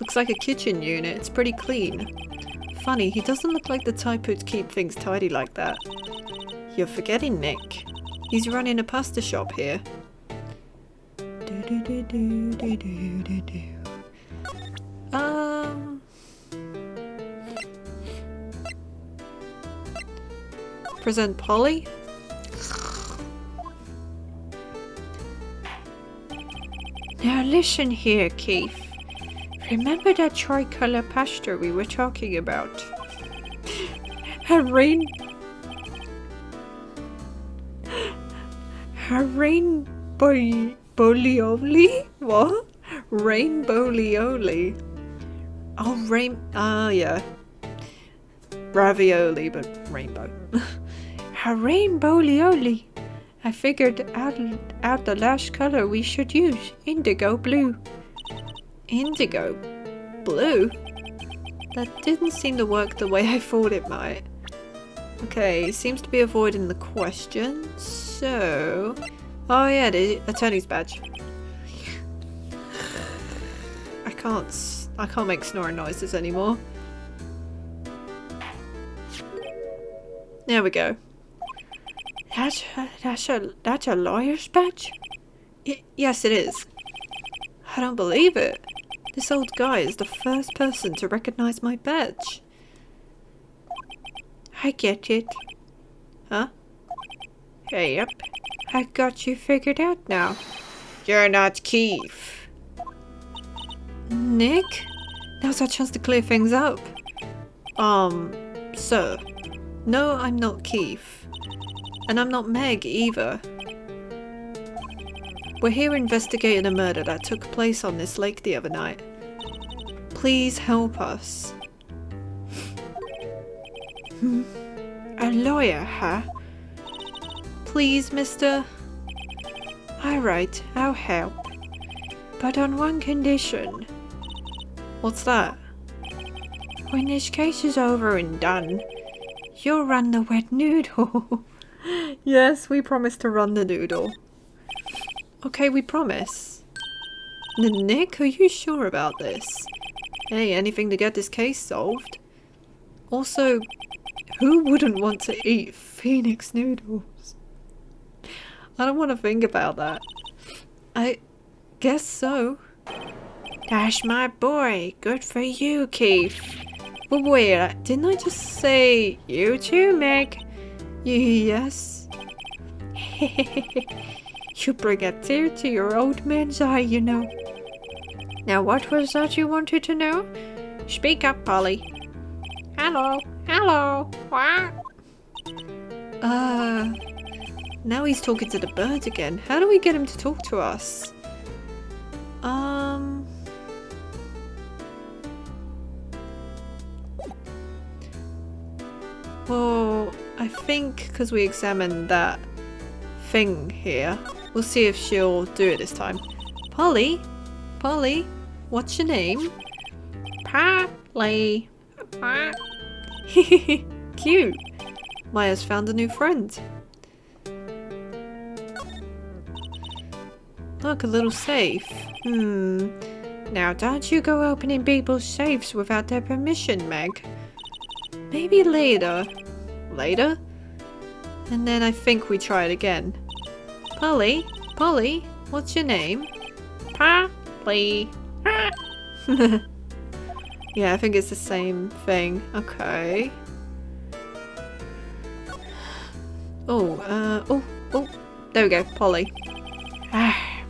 Looks like a kitchen unit. It's pretty clean. Funny, he doesn't look like the type who'd keep things tidy like that. You're forgetting Nick. He's running a pasta shop here. Present Polly? Now listen here, Keith. Remember that tricolour pasture we were talking about? A rainbow-lioli? What? Rainbow-lioli. Oh, yeah. Ravioli, but rainbow. A rainbow-lioli. I figured out the last colour we should use. Indigo blue. Indigo blue? That didn't seem to work the way I thought it might. Okay, seems to be avoiding the question. So... Oh yeah, the attorney's badge. I can't make snoring noises anymore. There we go. That's a lawyer's badge? Yes, it is. I don't believe it. This old guy is the first person to recognize my badge. I get it. Huh? Hey, yep. I got you figured out now. You're not Keith. Nick? Now's our chance to clear things up. Sir. No, I'm not Keith. And I'm not Meg either. We're here investigating a murder that took place on this lake the other night. Please help us. A lawyer, huh? Please, mister? Alright, I'll help. But on one condition. What's that? When this case is over and done, you'll run the wet noodle. Yes, we promise to run the noodle. Okay, we promise. Nick, are you sure about this? Hey, anything to get this case solved? Also, who wouldn't want to eat Phoenix noodles? I don't want to think about that. I guess so. That's my boy. Good for you, Keith. But wait, didn't I just say you too, Meg? Yes. You bring a tear to your old man's eye, you know. Now what was that you wanted to know? Speak up, Polly. Hello. Hello. What? Now he's talking to the bird again. How do we get him to talk to us? Well, I think because we examined that thing here, we'll see if she'll do it this time. Polly? Polly? What's your name? Polly. Cute. Maya's found a new friend. Look, a little safe. Now don't you go opening people's safes without their permission, Meg. Maybe later. Later? And then I think we try it again. Polly? Polly? What's your name? Polly. Yeah, I think it's the same thing. Okay. Oh, there we go, Polly.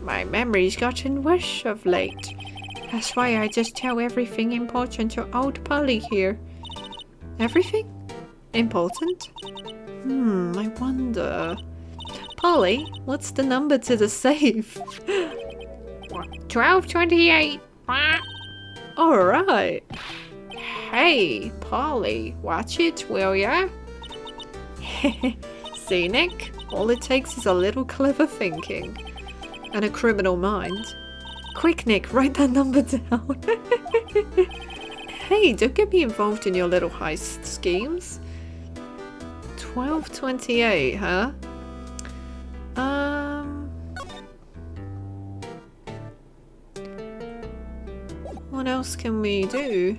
My memory's gotten worse of late. That's why I just tell everything important to old Polly here. Everything? Important? I wonder. Polly, what's the number to the safe? 1228. Alright. Hey, Polly, watch it, will ya? See, Nick? All it takes is a little clever thinking. And a criminal mind. Quick, Nick, write that number down. Hey, don't get me involved in your little heist schemes. 1228, huh? What else can we do?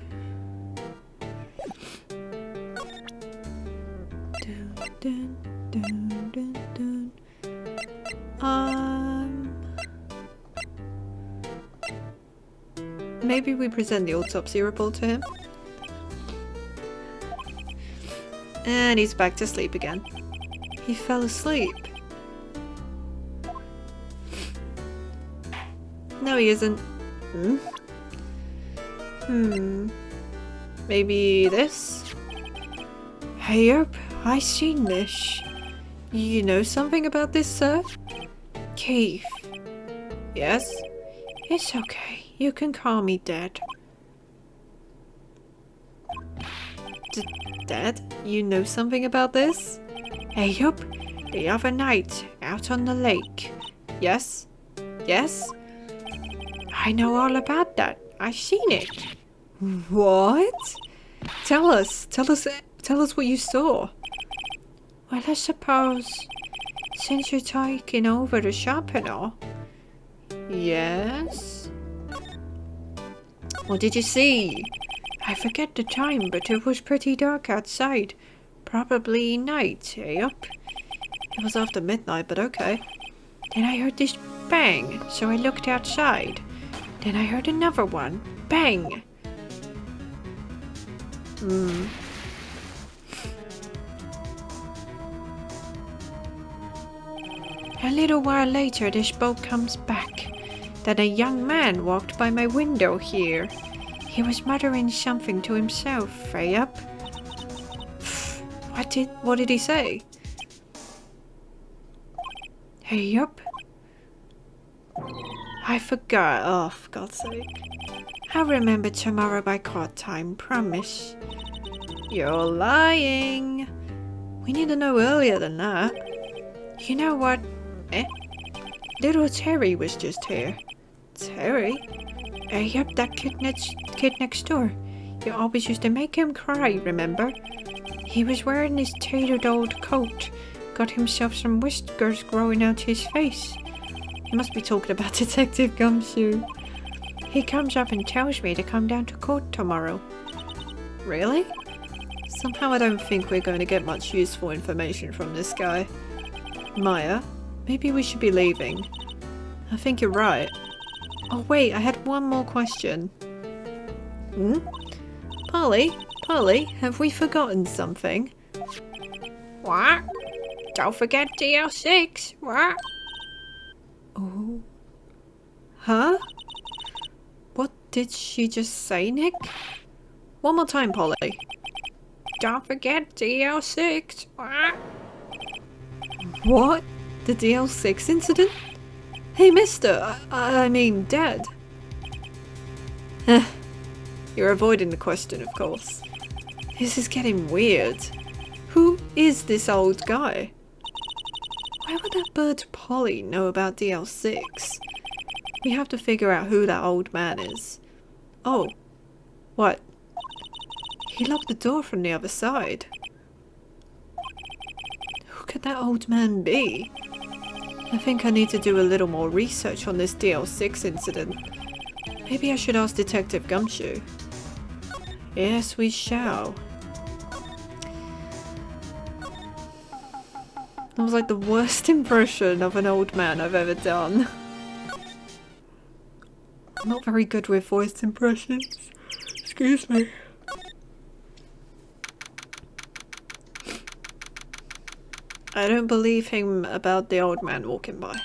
Maybe we present the autopsy report to him. And he's back to sleep again. He fell asleep. No, No, he isn't. Maybe this? Hey up, I seen this. You know something about this, sir? Keith. Yes? It's okay. You can call me Dad. Dad? You know something about this? Hey up, the other night, out on the lake. Yes? Yes? I know all about that. I seen it. What? Tell us what you saw. Well, I suppose, since you're taking over the shop and all. Yes? What did you see? I forget the time, but it was pretty dark outside. Probably night, up? It was after midnight, but okay. Then I heard this bang, so I looked outside. Then I heard another one. Bang! A little while later, this boat comes back. Then a young man walked by my window here. He was muttering something to himself, up? What did he say? Hey up? I forgot. Oh, for God's sake. I'll remember tomorrow by court time, promise. You're lying. We need to know earlier than that. You know what? Little Terry was just here. Terry? Yep, that kid next door. You always used to make him cry, remember? He was wearing his tattered old coat. Got himself some whiskers growing out his face. He must be talking about Detective Gumshoe. He comes up and tells me to come down to court tomorrow. Really? Somehow I don't think we're going to get much useful information from this guy. Maya, maybe we should be leaving. I think you're right. Oh wait, I had one more question. Polly, have we forgotten something? What? Don't forget DL6, what? Oh. Huh? What did she just say, Nick? One more time, Polly. Don't forget DL6, what? What? The DL6 incident? Hey, mister, I mean, Dad. You're avoiding the question, of course. This is getting weird. Who is this old guy? Why would that bird Polly know about DL6? We have to figure out who that old man is. Oh. What? He locked the door from the other side. Who could that old man be? I think I need to do a little more research on this DL6 incident. Maybe I should ask Detective Gumshoe. Yes, we shall. That was like the worst impression of an old man I've ever done. I'm not very good with voice impressions. Excuse me. I don't believe him about the old man walking by.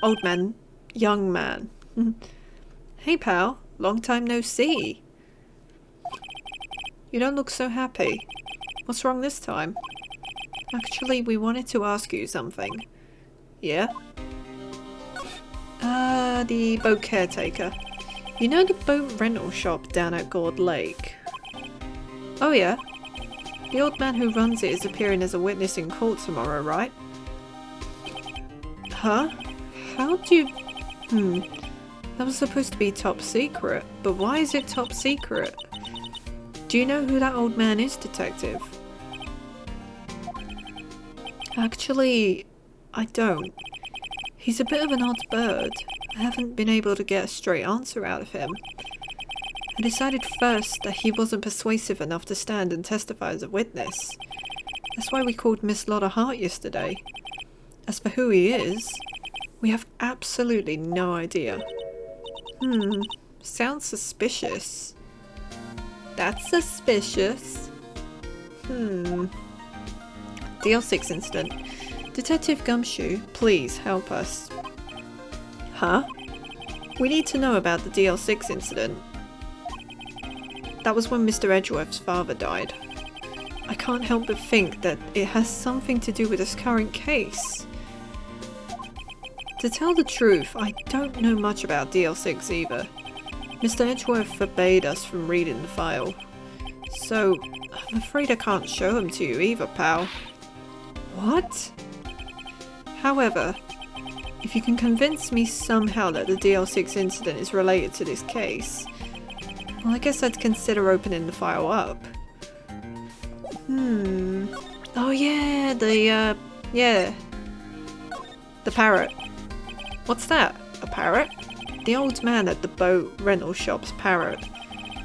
Old man. Young man. Hey pal, long time no see. You don't look so happy. What's wrong this time? Actually, we wanted to ask you something. Yeah? The boat caretaker. You know the boat rental shop down at Gourd Lake? Oh yeah? The old man who runs it is appearing as a witness in court tomorrow, right? Huh? How do you... That was supposed to be top secret, but why is it top secret? Do you know who that old man is, Detective? Actually, I don't. He's a bit of an odd bird. I haven't been able to get a straight answer out of him. I decided first that he wasn't persuasive enough to stand and testify as a witness. That's why we called Miss Lotta Hart yesterday. As for who he is, we have absolutely no idea. Sounds suspicious. That's suspicious. DL6 incident. Detective Gumshoe, please help us. Huh? We need to know about the DL6 incident. That was when Mr. Edgeworth's father died. I can't help but think that it has something to do with this current case. To tell the truth, I don't know much about DL6 either. Mr. Edgeworth forbade us from reading the file. So, I'm afraid I can't show him to you either, pal. What? However, if you can convince me somehow that the DL6 incident is related to this case, well, I guess I'd consider opening the file up. Oh yeah, the parrot. What's that? A parrot? The old man at the boat rental shop's parrot.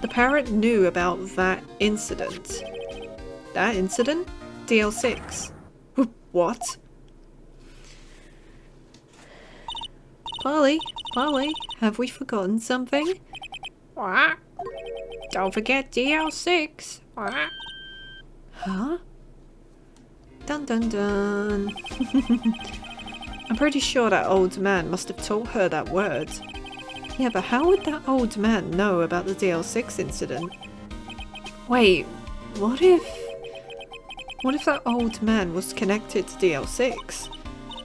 The parrot knew about that incident. That incident? DL6. What? Polly, have we forgotten something? What? Don't forget DL6. What? Huh? Dun dun dun. I'm pretty sure that old man must have taught her that word. Yeah, but how would that old man know about the DL6 incident? Wait, what if that old man was connected to DL6?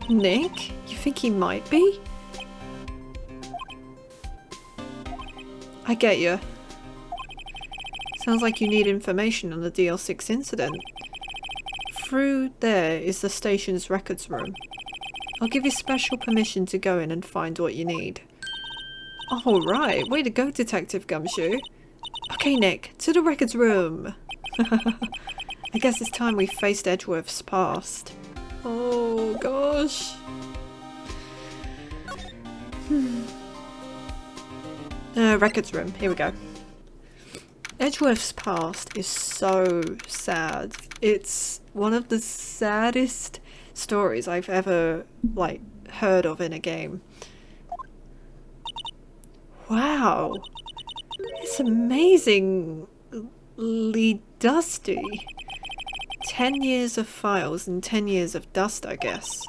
Nick, you think he might be? I get you. Sounds like you need information on the DL6 incident. Through there is the station's records room. I'll give you special permission to go in and find what you need. Oh, right. Way to go, Detective Gumshoe. Okay, Nick, to the records room. I guess it's time we faced Edgeworth's past. Oh, gosh. Records room. Here we go. Edgeworth's past is so sad. It's one of the saddest stories I've ever, heard of in a game. Wow. It's amazingly dusty. 10 years of files and 10 years of dust, I guess.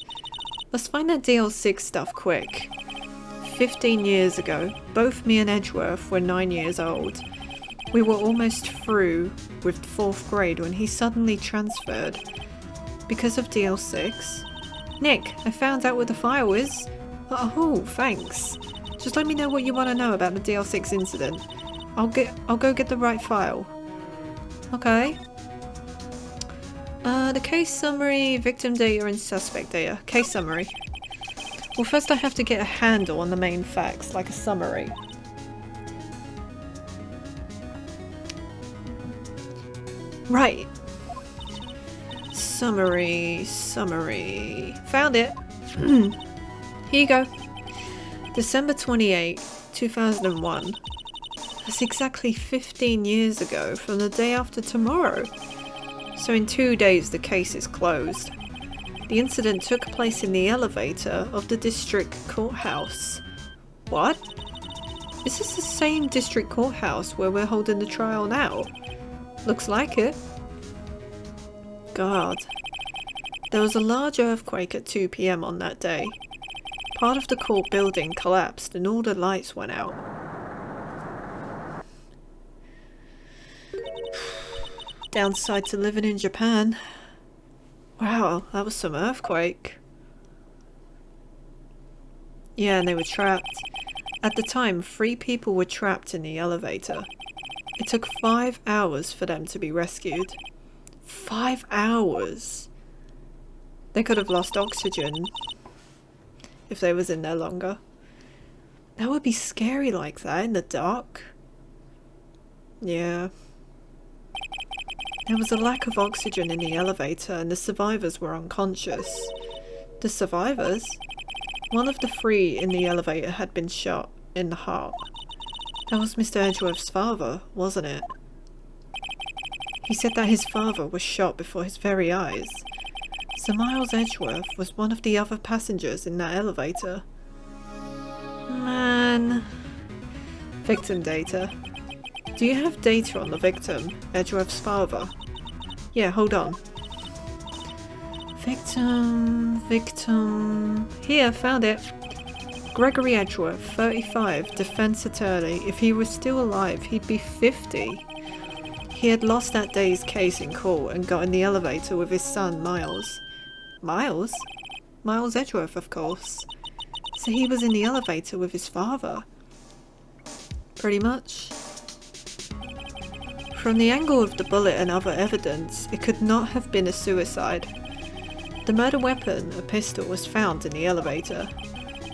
Let's find that DL6 stuff quick. 15 years ago, both me and Edgeworth were 9 years old. We were almost through with 4th grade when he suddenly transferred. Because of DL6? Nick, I found out what the file is. Oh, thanks. Just let me know what you want to know about the DL6 incident. I'll go get the right file. Okay. The case summary, victim data and suspect data. Case summary. Well, first I have to get a handle on the main facts, like a summary. Right. Summary. Found it. Here you go. December 28, 2001. That's exactly 15 years ago from the day after tomorrow. So in 2 days the case is closed. The incident took place in the elevator of the district courthouse. What? Is this the same district courthouse where we're holding the trial now? Looks like it. God. There was a large earthquake at 2 PM on that day. Part of the court building collapsed and all the lights went out. Downside to living in Japan. Wow, that was some earthquake. Yeah, and they were trapped. At the time, 3 people were trapped in the elevator. It took 5 hours for them to be rescued. 5 hours? They could have lost oxygen if they was in there longer. That would be scary like that in the dark. Yeah. There was a lack of oxygen in the elevator and the survivors were unconscious. The survivors? One of the 3 in the elevator had been shot in the heart. That was Mr. Edgeworth's father, wasn't it? He said that his father was shot before his very eyes. So Miles Edgeworth was one of the other passengers in that elevator. Man. Victim data. Do you have data on the victim, Edgeworth's father? Yeah, hold on. Victim... Here, found it. Gregory Edgeworth, 35, defense attorney. If he was still alive, he'd be 50. He had lost that day's case in court and got in the elevator with his son, Miles. Miles? Miles Edgeworth, of course. So he was in the elevator with his father. Pretty much. From the angle of the bullet and other evidence, it could not have been a suicide. The murder weapon, a pistol, was found in the elevator.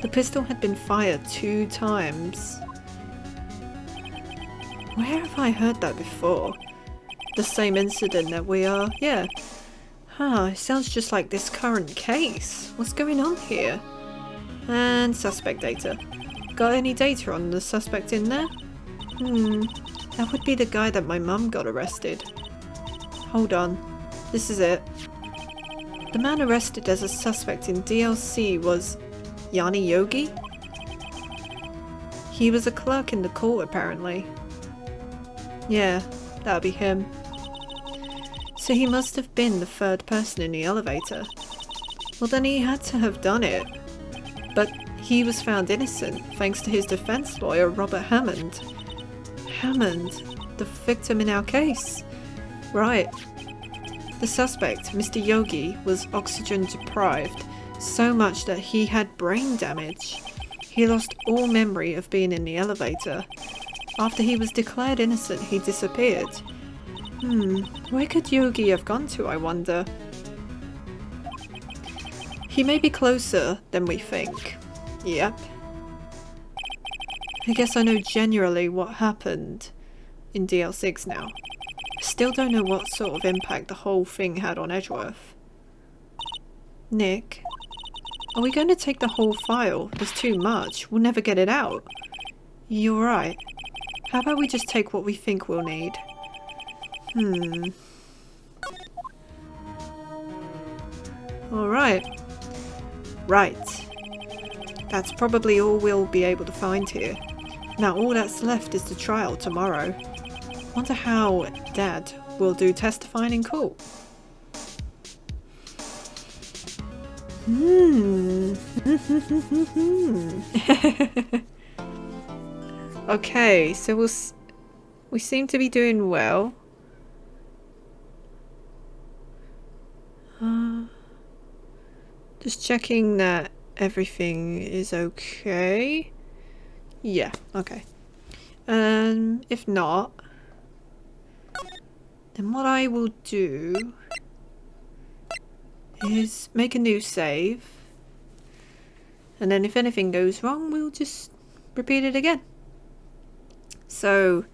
The pistol had been fired 2 times. Where have I heard that before? The same incident that we are... yeah. Huh, it sounds just like this current case. What's going on here? And suspect data. Got any data on the suspect in there? That would be the guy that my mum got arrested. Hold on. This is it. The man arrested as a suspect in DLC was Yanni Yogi? He was a clerk in the court, apparently. Yeah, that'll be him. So he must have been the 3rd person in the elevator. Well, then he had to have done it. But he was found innocent thanks to his defense lawyer, Robert Hammond. Hammond, the victim in our case. Right. The suspect, Mr. Yogi, was oxygen deprived, so much that he had brain damage. He lost all memory of being in the elevator. After he was declared innocent, he disappeared. Where could Yogi have gone to, I wonder? He may be closer than we think. Yep. I guess I know generally what happened in DL6 now. I still don't know what sort of impact the whole thing had on Edgeworth. Nick, are we going to take the whole file? There's too much. We'll never get it out. You're right. How about we just take what we think we'll need? Alright. Right. That's probably all we'll be able to find here. Now all that's left is the trial tomorrow. Wonder how Dad will do testifying in court. Okay, so we seem to be doing well. Just checking that everything is okay. Yeah, okay. If not, then what I will do is make a new save. And then if anything goes wrong, we'll just repeat it again. So,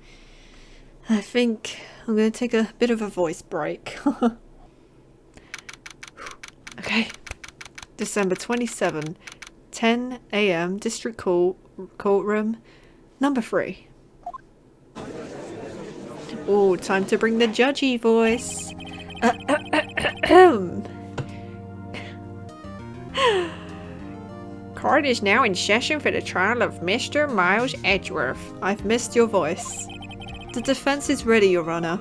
I think I'm going to take a bit of a voice break. Okay. December 27, 10 AM, District Courtroom, number 3. Oh, time to bring the judgy voice. Court is now in session for the trial of Mr. Miles Edgeworth. I've missed your voice. The defense is ready, Your Honor.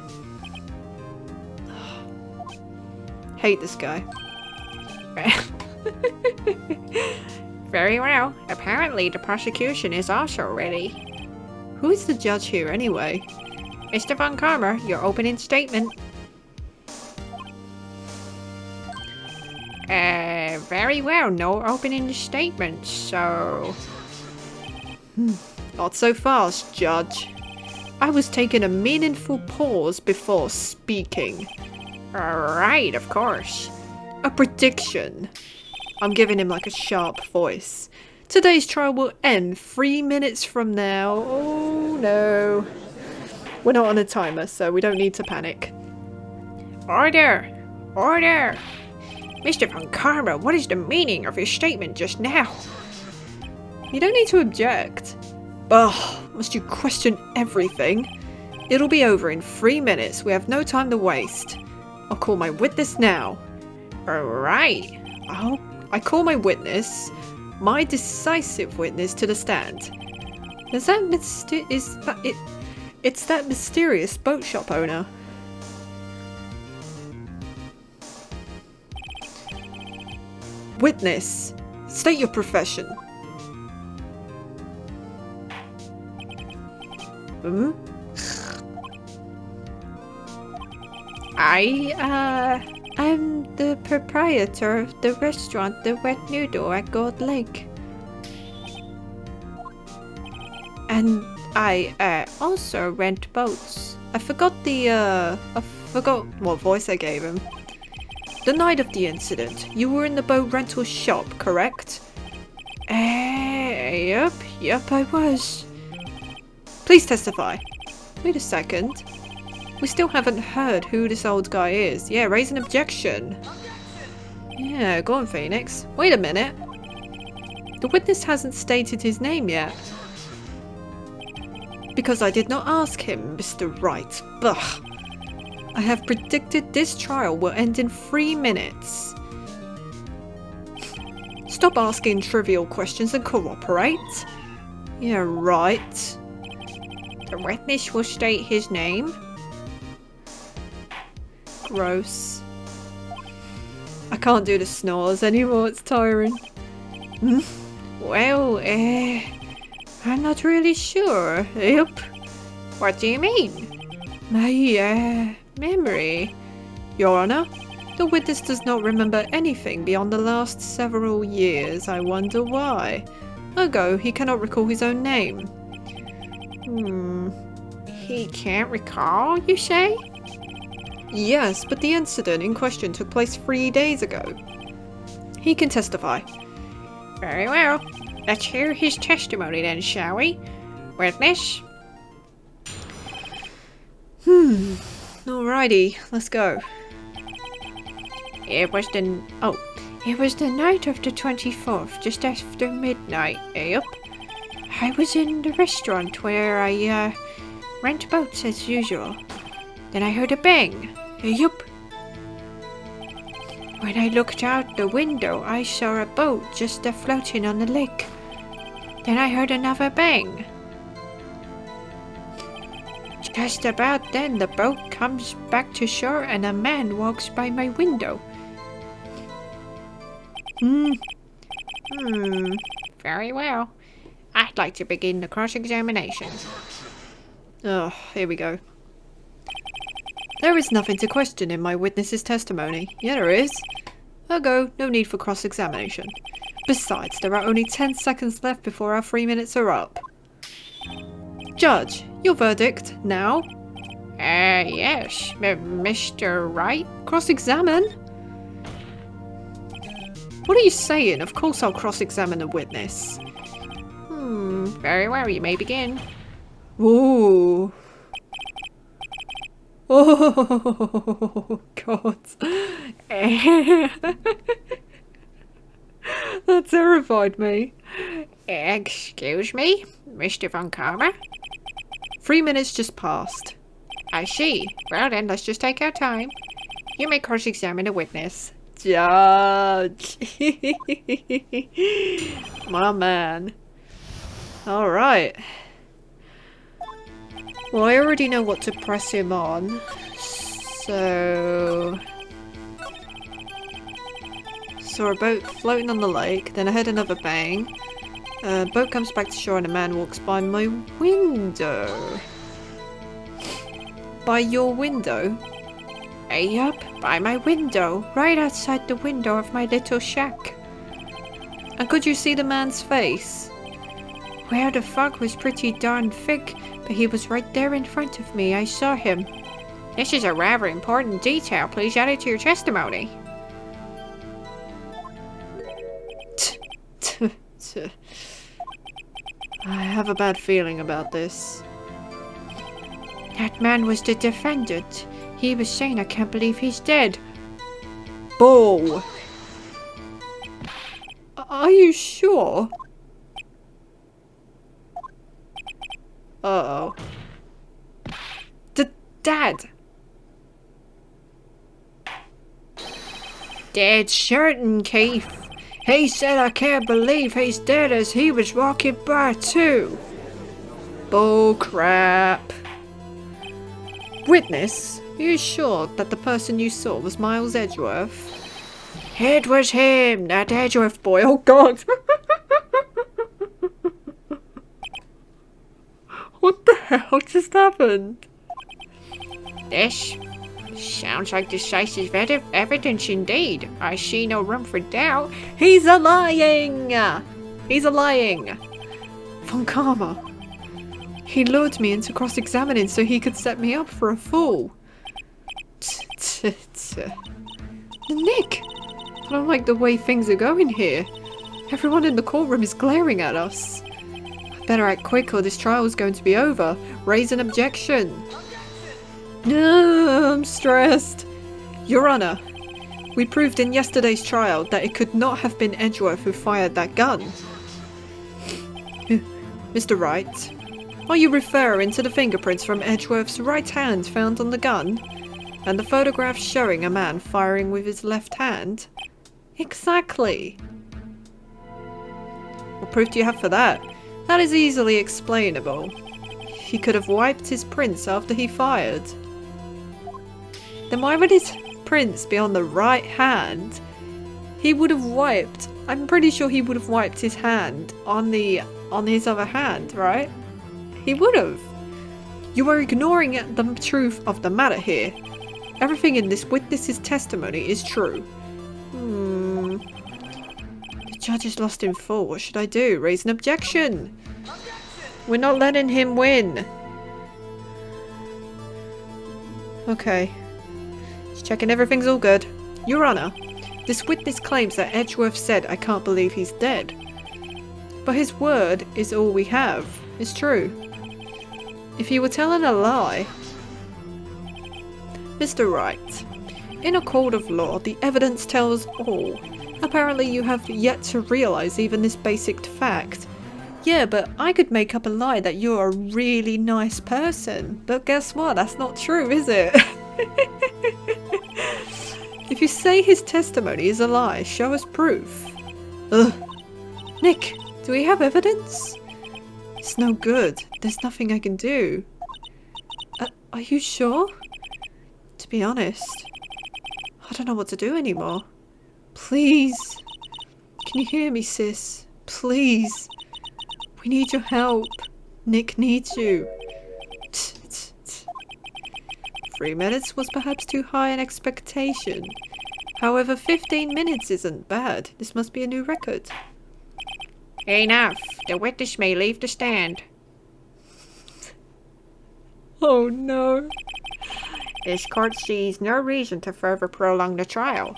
Hate this guy. Very well. Apparently the prosecution is also ready. Who is the judge here anyway? Mr. Von Karma, your opening statement. Very well. No opening statement, so... Not so fast, Judge. I was taking a meaningful pause before speaking. Right, of course. A prediction. I'm giving him like a sharp voice. Today's trial will end 3 minutes from now. Oh no. We're not on a timer, so we don't need to panic. Order! Order! Mr. Von Karma, what is the meaning of your statement just now? You don't need to object. Ugh, must you question everything? It'll be over in 3 minutes. We have no time to waste. I'll call my witness now. Alright. I call my witness, my decisive witness, to the stand. It's that mysterious boat shop owner. Witness, state your profession. Hmm? I'm the proprietor of the restaurant The Wet Noodle at Gold Lake. And I also rent boats. I forgot what voice I gave him. The night of the incident, you were in the boat rental shop, correct? Yep, I was. Please testify. Wait a second. We still haven't heard who this old guy is. Yeah, raise an objection. Yeah, go on, Phoenix. Wait a minute. The witness hasn't stated his name yet. Because I did not ask him, Mr. Wright. Bah. I have predicted this trial will end in 3 minutes. Stop asking trivial questions and cooperate. Yeah, right. The witness will state his name. Gross. I can't do the snores anymore, it's tiring. Well, I'm not really sure. Yep. What do you mean? My, memory. Your Honor, the witness does not remember anything beyond the last several years. I wonder why. Ergo, he cannot recall his own name. He can't recall, you say? Yes, but the incident in question took place 3 days ago. He can testify. Very well. Let's hear his testimony then, shall we? Witness? Alrighty, let's go. It was the night of the 24th, just after midnight. Yep. I was in the restaurant where I rent boats as usual. Then I heard a bang. Yup. When I looked out the window, I saw a boat just floating on the lake. Then I heard another bang. Just about then, the boat comes back to shore and a man walks by my window. Very well. I'd like to begin the cross-examination. Oh, here we go. There is nothing to question in my witness's testimony. Yeah, there is. Ergo, no need for cross-examination. Besides, there are only 10 seconds left before our 3 minutes are up. Judge, your verdict, now? Yes, Mr. Wright? Cross-examine? What are you saying? Of course I'll cross-examine a witness. Very well, you may begin. Ooh. Oh, God. That terrified me. Excuse me, Mr. Von Karma? 3 minutes just passed. I see. Well then, let's just take our time. You may cross-examine a witness. Judge. My man. Alright. Well, I already know what to press him on. So... Saw a boat floating on the lake, then I heard another bang. Boat comes back to shore and a man walks by my window. By your window? Yup, by my window, right outside the window of my little shack. And could you see the man's face? Well, the fog was pretty darn thick, but he was right there in front of me. I saw him. This is a rather important detail. Please add it to your testimony. I have a bad feeling about this. That man was the defendant. He was saying, I can't believe he's dead. Bull! Are you sure? Uh-oh. Dad! Dead certain, Keith. He said I can't believe he's dead as he was walking by too. Bull crap. Witness, are you sure that the person you saw was Miles Edgeworth? It was him, that Edgeworth boy. Oh God! What the What just happened? This sounds like decisive evidence indeed. I see no room for doubt. He's a lying! He's a lying! Von Karma. He lured me into cross-examining so he could set me up for a fool. Nick! I don't like the way things are going here. Everyone in the courtroom is glaring at us. I better act quick or this trial is going to be over. Raise an objection. No, I'm stressed. Your Honor, we proved in yesterday's trial that it could not have been Edgeworth who fired that gun. Mr. Wright, are you referring to the fingerprints from Edgeworth's right hand found on the gun? And the photograph showing a man firing with his left hand? Exactly. What proof do you have for that? That is easily explainable. He could have wiped his prints after he fired. Then why would his prints be on the right hand? He would have wiped. I'm pretty sure he would have wiped his hand on his other hand, right? He would have. You are ignoring the truth of the matter here. Everything in this witness's testimony is true. The judge is lost in thought. What should I do? Raise an objection. We're not letting him win. Okay. Just checking everything's all good. Your Honor, this witness claims that Edgeworth said, "I can't believe he's dead." But his word is all we have. It's true. If he were telling a lie... Mr. Wright, in a court of law, the evidence tells all. Apparently you have yet to realise even this basic fact. Yeah, but I could make up a lie that you're a really nice person. But guess what? That's not true, is it? If you say his testimony is a lie, show us proof. Ugh. Nick, do we have evidence? It's no good. There's nothing I can do. Are you sure? To be honest, I don't know what to do anymore. Please. Can you hear me, sis? Please. We need your help. Nick needs you. 3 minutes was perhaps too high an expectation. However, 15 minutes isn't bad. This must be a new record. Enough. The witness may leave the stand. Oh no. This court sees no reason to further prolong the trial,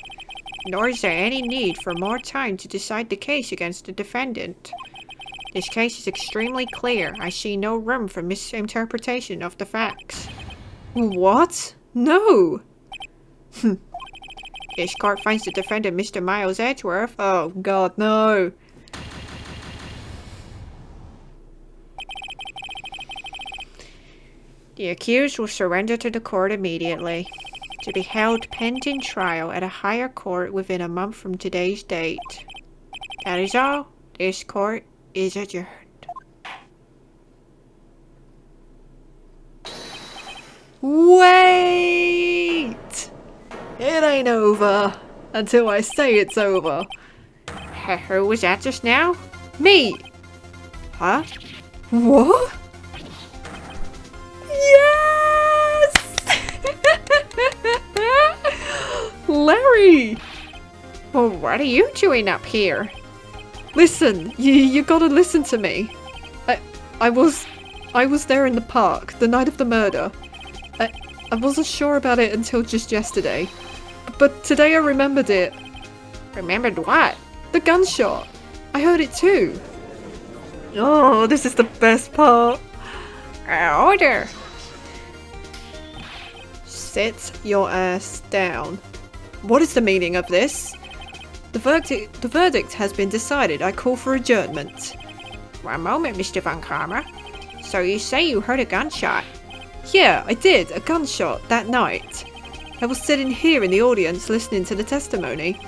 nor is there any need for more time to decide the case against the defendant. This case is extremely clear. I see no room for misinterpretation of the facts. What? No! This court finds the defendant Mr. Miles Edgeworth. Oh god, no. The accused will surrender to the court immediately, to be held pending trial at a higher court within a month from today's date. That is all. This court is adjourned. Wait! It ain't over until I say it's over. Who was that just now? Me! Huh? What? Yes! Larry! Well, what are you doing up here? Listen, you gotta listen to me. I was there in the park the night of the murder. I wasn't sure about it until just yesterday. But today I remembered it. Remembered what? The gunshot. I heard it too. Oh, this is the best part. Order! Sit your ass down. What is the meaning of this? The verdict has been decided. I call for adjournment. One moment, Mr. Von Karma. So you say you heard a gunshot? Yeah, I did. A gunshot that night. I was sitting here in the audience listening to the testimony.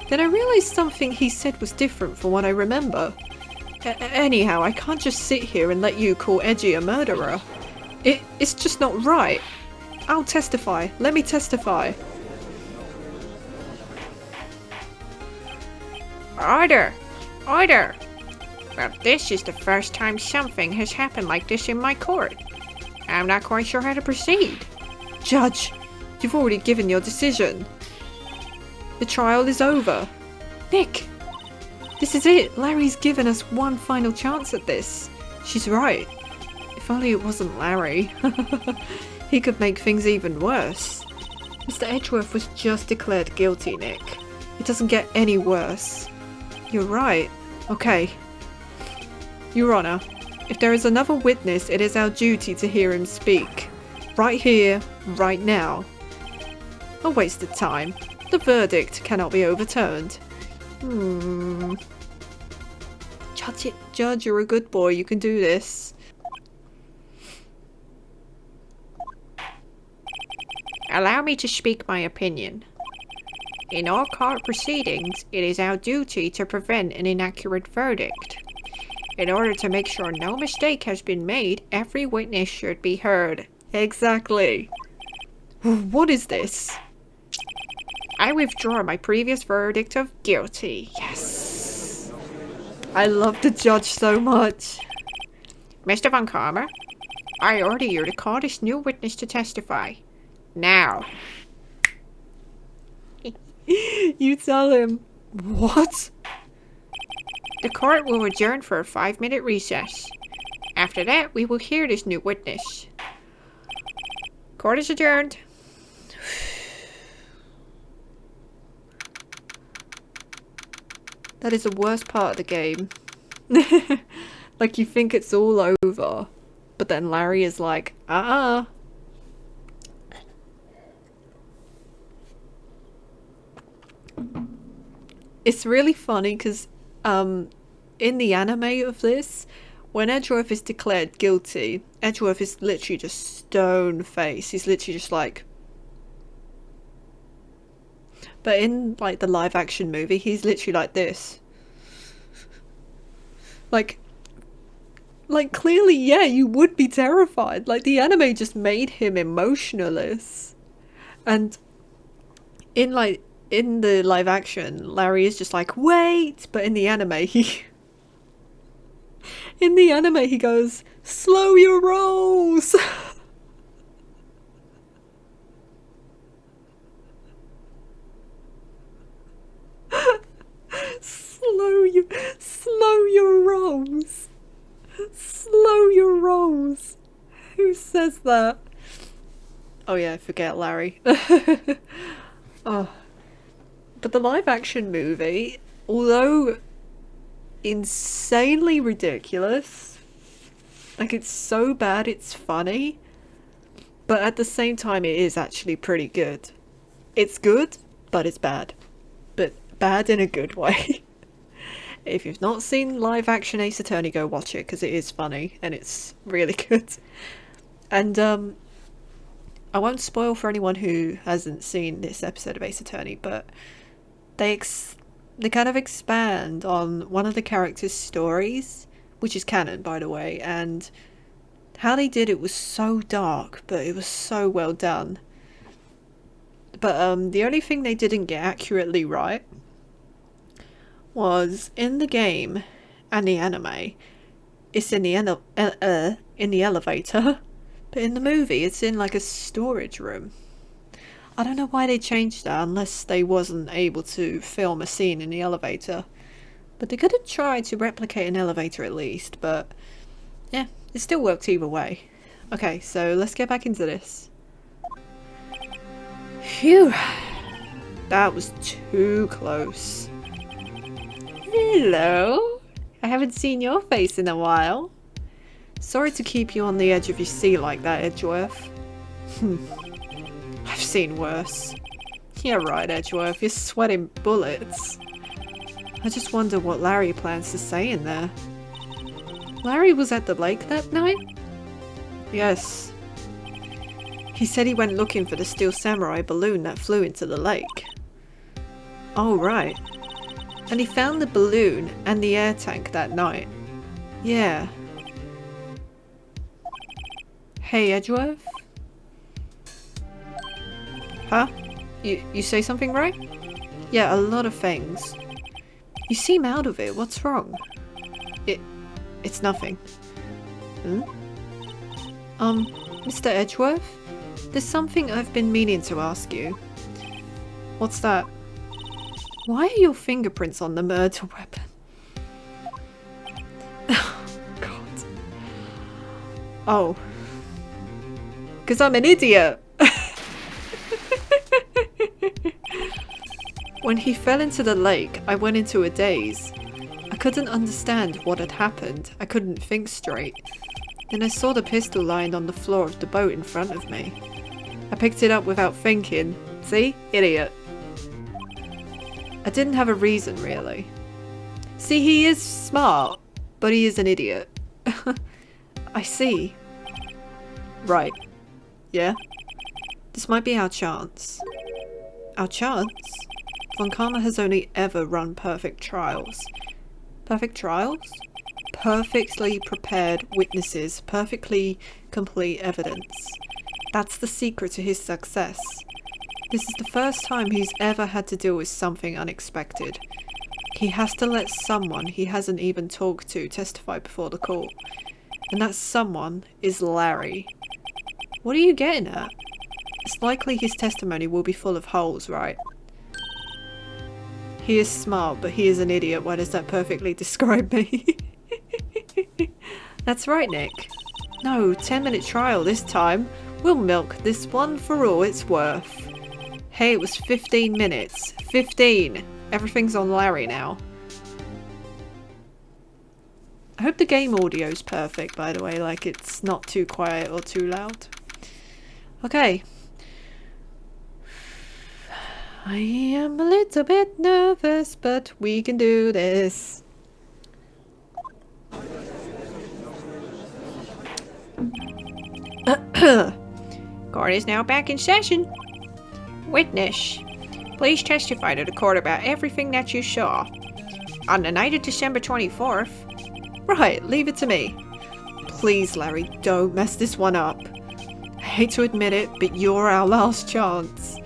Then I realised something he said was different from what I remember. Anyhow, I can't just sit here and let you call Edgy a murderer. It's just not right. I'll testify. Let me testify. Order! Order! Well, this is the first time something has happened like this in my court. I'm not quite sure how to proceed. Judge, you've already given your decision. The trial is over. Nick! This is it. Larry's given us one final chance at this. She's right. If only it wasn't Larry. He could make things even worse. Mr. Edgeworth was just declared guilty, Nick. It doesn't get any worse. You're right. Okay. Your Honor, if there is another witness, it is our duty to hear him speak. Right here, right now. A waste of time. The verdict cannot be overturned. Judge, you're a good boy. You can do this. Allow me to speak my opinion. In all court proceedings, it is our duty to prevent an inaccurate verdict. In order to make sure no mistake has been made, every witness should be heard. Exactly. What is this? I withdraw my previous verdict of guilty. Yes. I love the judge so much. Mr. Von Karma, I order you to call this new witness to testify. Now. You tell him. What? The court will adjourn for a 5-minute recess. After that, we will hear this new witness. Court is adjourned. That is the worst part of the game. Like, you think it's all over, but then Larry is like, It's really funny because in the anime of this, when Edgeworth is declared guilty, Edgeworth is literally just stone face. He's literally just like... But in like the live action movie, he's literally like this. Like clearly, yeah, you would be terrified. Like, the anime just made him emotionless. And in the live action, Larry is just like, wait! But in the anime, he goes, slow your rolls! Slow your rolls. Slow your rolls. Who says that? Oh yeah, forget Larry. Oh. But the live action movie, although insanely ridiculous, like, it's so bad it's funny, but at the same time it is actually pretty good. It's good, but it's bad. But bad in a good way. If you've not seen live action Ace Attorney, go watch it, because it is funny and it's really good. And I won't spoil for anyone who hasn't seen this episode of Ace Attorney, but they kind of expand on one of the characters' stories, which is canon, by the way, and how they did it was so dark, but it was so well done. But the only thing they didn't get accurately right was in the game and the anime, it's in the elevator, but in the movie it's in like a storage room. I don't know why they changed that unless they wasn't able to film a scene in the elevator. But they could have tried to replicate an elevator at least, but yeah, it still worked either way. Okay, so let's get back into this. Phew. That was too close. Hello. I haven't seen your face in a while. Sorry to keep you on the edge of your seat like that, Edgeworth. I've seen worse. Yeah, right, Edgeworth. You're sweating bullets. I just wonder what Larry plans to say in there. Larry was at the lake that night? Yes. He said he went looking for the Steel Samurai balloon that flew into the lake. Oh, right. And he found the balloon and the air tank that night. Yeah. Hey, Edgeworth? Huh? You say something, right? Yeah, a lot of things. You seem out of it. What's wrong? It's nothing. Hmm? Mr. Edgeworth? There's something I've been meaning to ask you. What's that? Why are your fingerprints on the murder weapon? Oh, God. Oh. Because I'm an idiot! When he fell into the lake, I went into a daze. I couldn't understand what had happened. I couldn't think straight. Then I saw the pistol lying on the floor of the boat in front of me. I picked it up without thinking. See? Idiot. I didn't have a reason, really. See, he is smart, but he is an idiot. I see. Right. Yeah? This might be our chance. Our chance? Von Karma has only ever run perfect trials. Perfect trials? Perfectly prepared witnesses, perfectly complete evidence. That's the secret to his success. This is the first time he's ever had to deal with something unexpected. He has to let someone he hasn't even talked to testify before the court. And that someone is Larry. What are you getting at? It's likely his testimony will be full of holes, right? He is smart, but he is an idiot. Why does that perfectly describe me? That's right, Nick. No, 10-minute trial this time. We'll milk this one for all it's worth. Hey, it was 15 minutes. 15! Everything's on Larry now. I hope the game audio's perfect, by the way, like it's not too quiet or too loud. Okay. I am a little bit nervous, but we can do this. Court is now back in session. Witness, please testify to the court about everything that you saw. On the night of December 24th. Right, leave it to me. Please, Larry, don't mess this one up. I hate to admit it, but you're our last chance.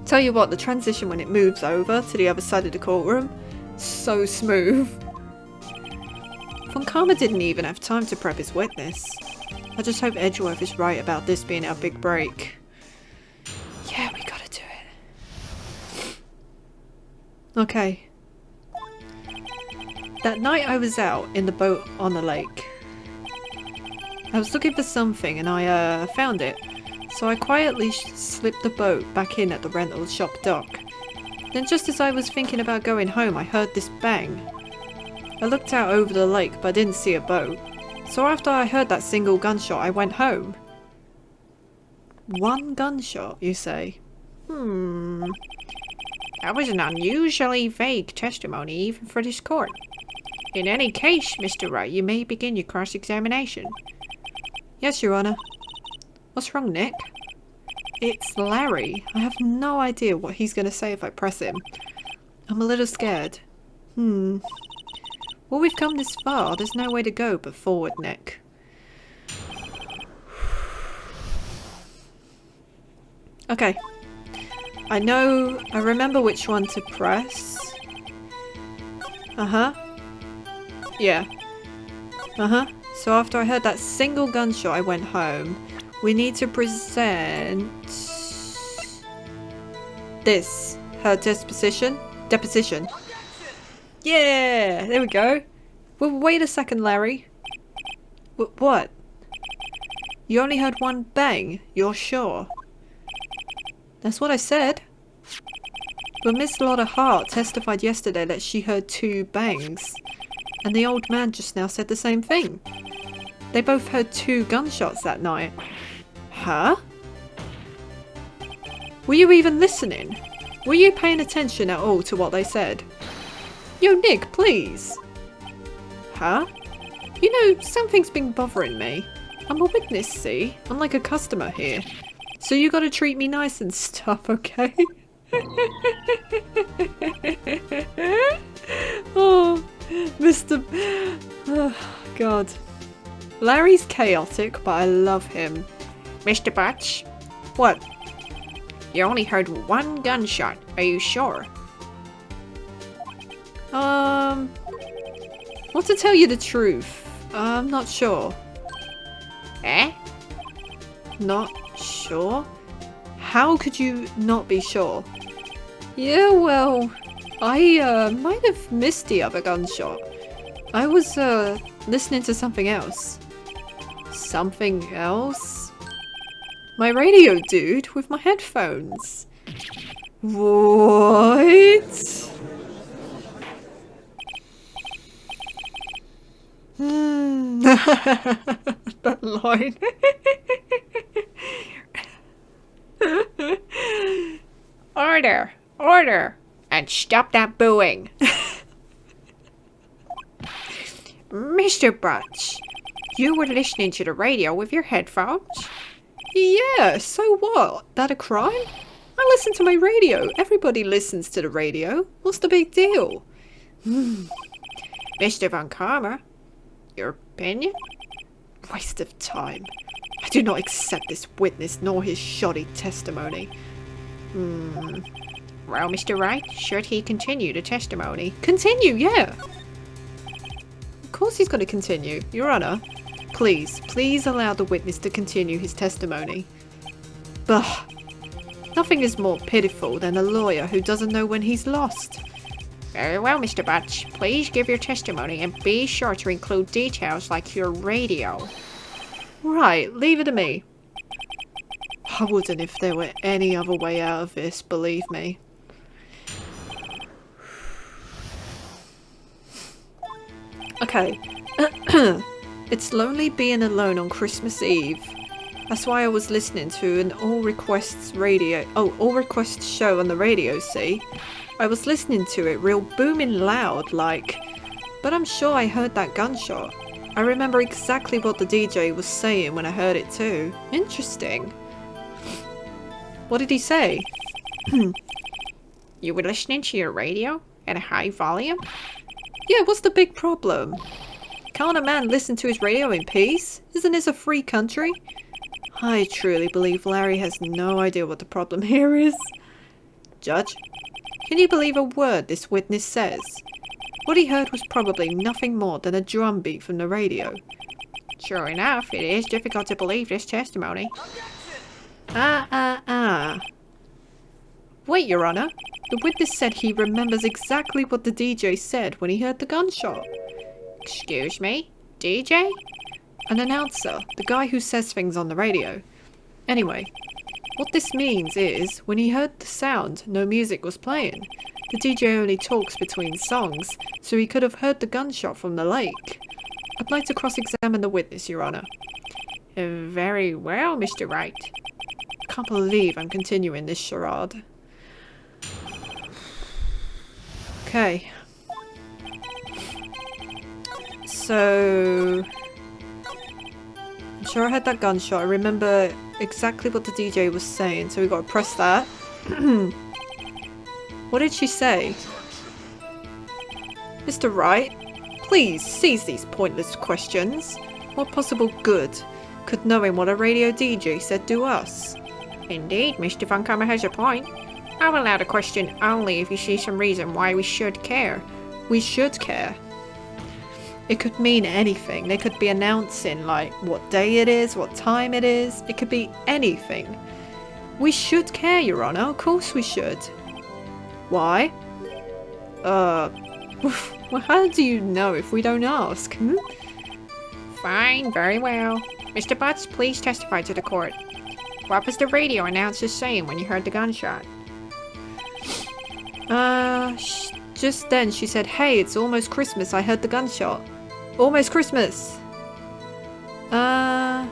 Tell you what, the transition when it moves over to the other side of the courtroom, so smooth. Von Karma didn't even have time to prep his witness. I just hope Edgeworth is right about this being our big break. Yeah, we gotta do it. Okay. That night I was out in the boat on the lake. I was looking for something and I found it. So I quietly slipped the boat back in at the rental shop dock. Then just as I was thinking about going home, I heard this bang. I looked out over the lake but I didn't see a boat. So after I heard that single gunshot, I went home. One gunshot, you say? That was an unusually vague testimony even for this court. In any case, Mr. Wright, you may begin your cross-examination. Yes, Your Honor. What's wrong, Nick? It's Larry. I have no idea what he's going to say if I press him. I'm a little scared. Well, we've come this far. There's no way to go but forward, Nick. Okay. I remember which one to press. Yeah. So after I heard that single gunshot, I went home. We need to present this. Her deposition. Yeah, there we go. Well, wait a second, Larry. What? You only heard one bang, you're sure? That's what I said. But Miss Lotta Hart testified yesterday that she heard 2 bangs. And the old man just now said the same thing. They both heard 2 gunshots that night. Huh? Were you even listening? Were you paying attention at all to what they said? Yo, Nick, please. Huh? You know, something's been bothering me. I'm a witness, see? I'm like a customer here. So you gotta treat me nice and stuff, okay? Oh, Mr. Oh, God. Larry's chaotic, but I love him. Mr. Butch, What? you only heard 1 gunshot. Are you sure? Well, to tell you the truth, I'm not sure. Eh? Not sure? How could you not be sure? Yeah, well, I might have missed the other gunshot. I was listening to something else. Something else? My radio, dude, with my headphones. What? That line. Order! Order! And stop that booing! Mr. Butch, you were listening to the radio with your headphones? Yeah, so what? That a crime? I listen to my radio. Everybody listens to the radio. What's the big deal? Mr. Von Karma, your opinion? Waste of time. I do not accept this witness nor his shoddy testimony. Well, Mr. Wright, should he continue the testimony? Continue, yeah. Of course he's going to continue. Your Honour, please allow the witness to continue his testimony. Bah! Nothing is more pitiful than a lawyer who doesn't know when he's lost. Very well, Mr. Butch. Please give your testimony and be sure to include details like your radio. Right, leave it to me. I wouldn't if there were any other way out of this, believe me. Okay. It's lonely being alone on Christmas Eve. That's why I was listening to an all requests show on the radio, see? I was listening to it real booming loud, like. But I'm sure I heard that gunshot. I remember exactly what the DJ was saying when I heard it too. Interesting. What did he say? You were listening to your radio at a high volume? Yeah, what's the big problem? Can't a man listen to his radio in peace? Isn't this a free country? I truly believe Larry has no idea what the problem here is. Judge, can you believe a word this witness says? What he heard was probably nothing more than a drum beat from the radio. Sure enough, it is difficult to believe this testimony. Wait, Your Honour. The witness said he remembers exactly what the DJ said when he heard the gunshot. Excuse me? DJ? An announcer, the guy who says things on the radio. Anyway, what this means is, when he heard the sound, no music was playing. The DJ only talks between songs, so he could have heard the gunshot from the lake. I'd like to cross-examine the witness, Your Honour. Very well, Mr. Wright. I can't believe I'm continuing this charade. Okay. So... I'm sure I heard that gunshot. I remember exactly what the DJ was saying, so we gotta press that. What did she say? Mr. Wright, please cease these pointless questions. What possible good could knowing what a radio DJ said do us? Indeed, Mr. Von Kammer has a point. I'll allow the question only if you see some reason why we should care. We should care. It could mean anything. They could be announcing, like, what day it is, what time it is. It could be anything. We should care, Your Honour. Of course we should. Why? Well, how do you know if we don't ask? Fine, very well. Mr. Butts, please testify to the court. What was the radio announcer saying when you heard the gunshot? Just then she said, "Hey, it's almost Christmas. I heard the gunshot. Almost Christmas." Do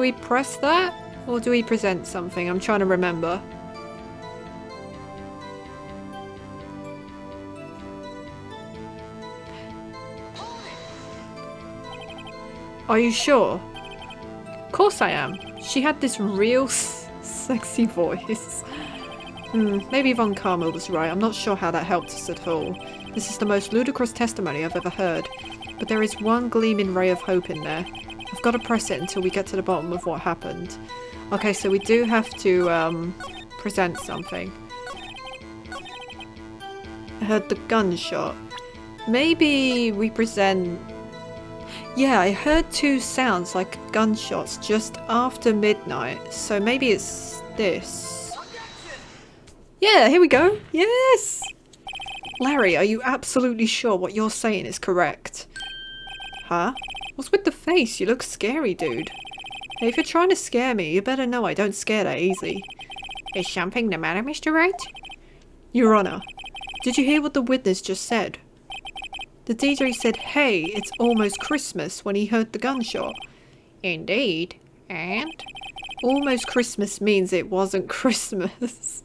we press that? Or do we present something? I'm trying to remember. Are you sure? Of course I am. She had this real sexy voice. Maybe Von Karma was right. I'm not sure how that helped us at all. This is the most ludicrous testimony I've ever heard. But there is one gleaming ray of hope in there. I've got to press it until we get to the bottom of what happened. Okay, so we do have to present something. I heard the gunshot. Maybe we present... Yeah, I heard two sounds like gunshots just after midnight, so maybe it's this. Yeah, here we go. Yes! Larry, are you absolutely sure what you're saying is correct? Huh? What's with the face? You look scary, dude. Hey, if you're trying to scare me, you better know I don't scare that easy. Is something the matter, Mr. Wright? Your Honor, did you hear what the witness just said? The DJ said, hey, it's almost Christmas when he heard the gunshot. Indeed. And? Almost Christmas means it wasn't Christmas.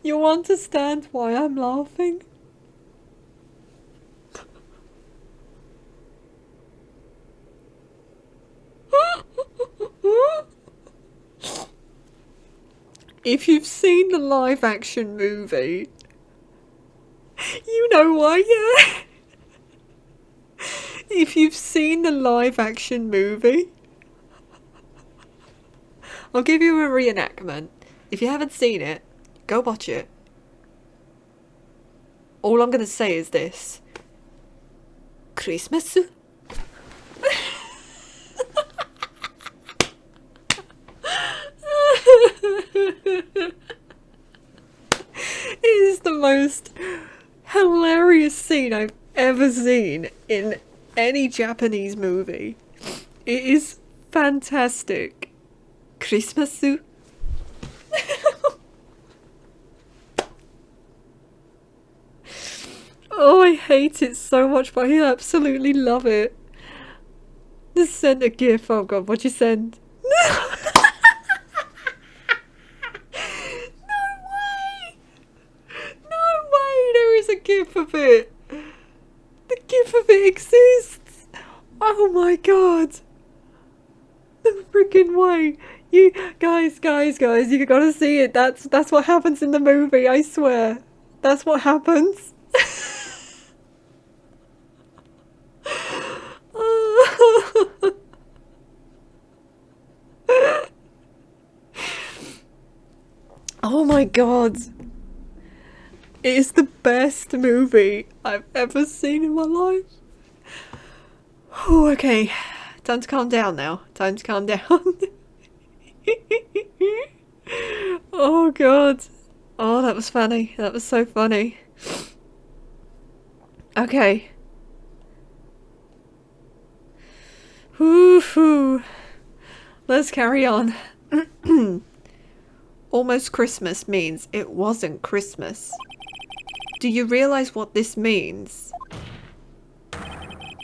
You understand why I'm laughing? If you've seen the live action movie, you know why, yeah? If you've seen the live action movie, I'll give you a reenactment. If you haven't seen it, go watch it. All I'm gonna say is this. Christmas? It is the most hilarious scene I've ever seen in any Japanese movie. It is fantastic. Christmas. Oh, I hate it so much, but I absolutely love it. Just send a gif. Oh god, what'd you send? No! There is a gif of it. The gif of it exists. Oh my god. The freaking way. You guys, you gotta see it. That's what happens in the movie, I swear. That's what happens. Oh my god. It is the best movie I've ever seen in my life. Oh, okay. Time to calm down now. Time to calm down. Oh god. Oh, that was funny. That was so funny. Okay. Woo-hoo. Let's carry on. Almost Christmas means it wasn't Christmas. Do you realise what this means?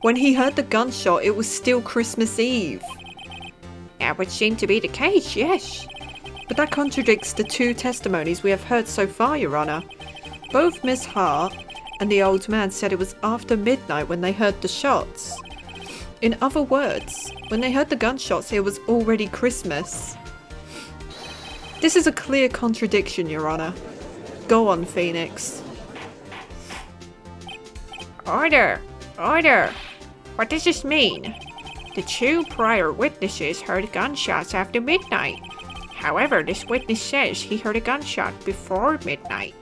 When he heard the gunshot, it was still Christmas Eve. That would seem to be the case, yes. But that contradicts the two testimonies we have heard so far, Your Honour. Both Miss Hart and the old man said it was after midnight when they heard the shots. In other words, when they heard the gunshots, it was already Christmas. This is a clear contradiction, Your Honour. Go on, Phoenix. Order! Order! What does this mean? The two prior witnesses heard gunshots after midnight. However, this witness says he heard a gunshot before midnight.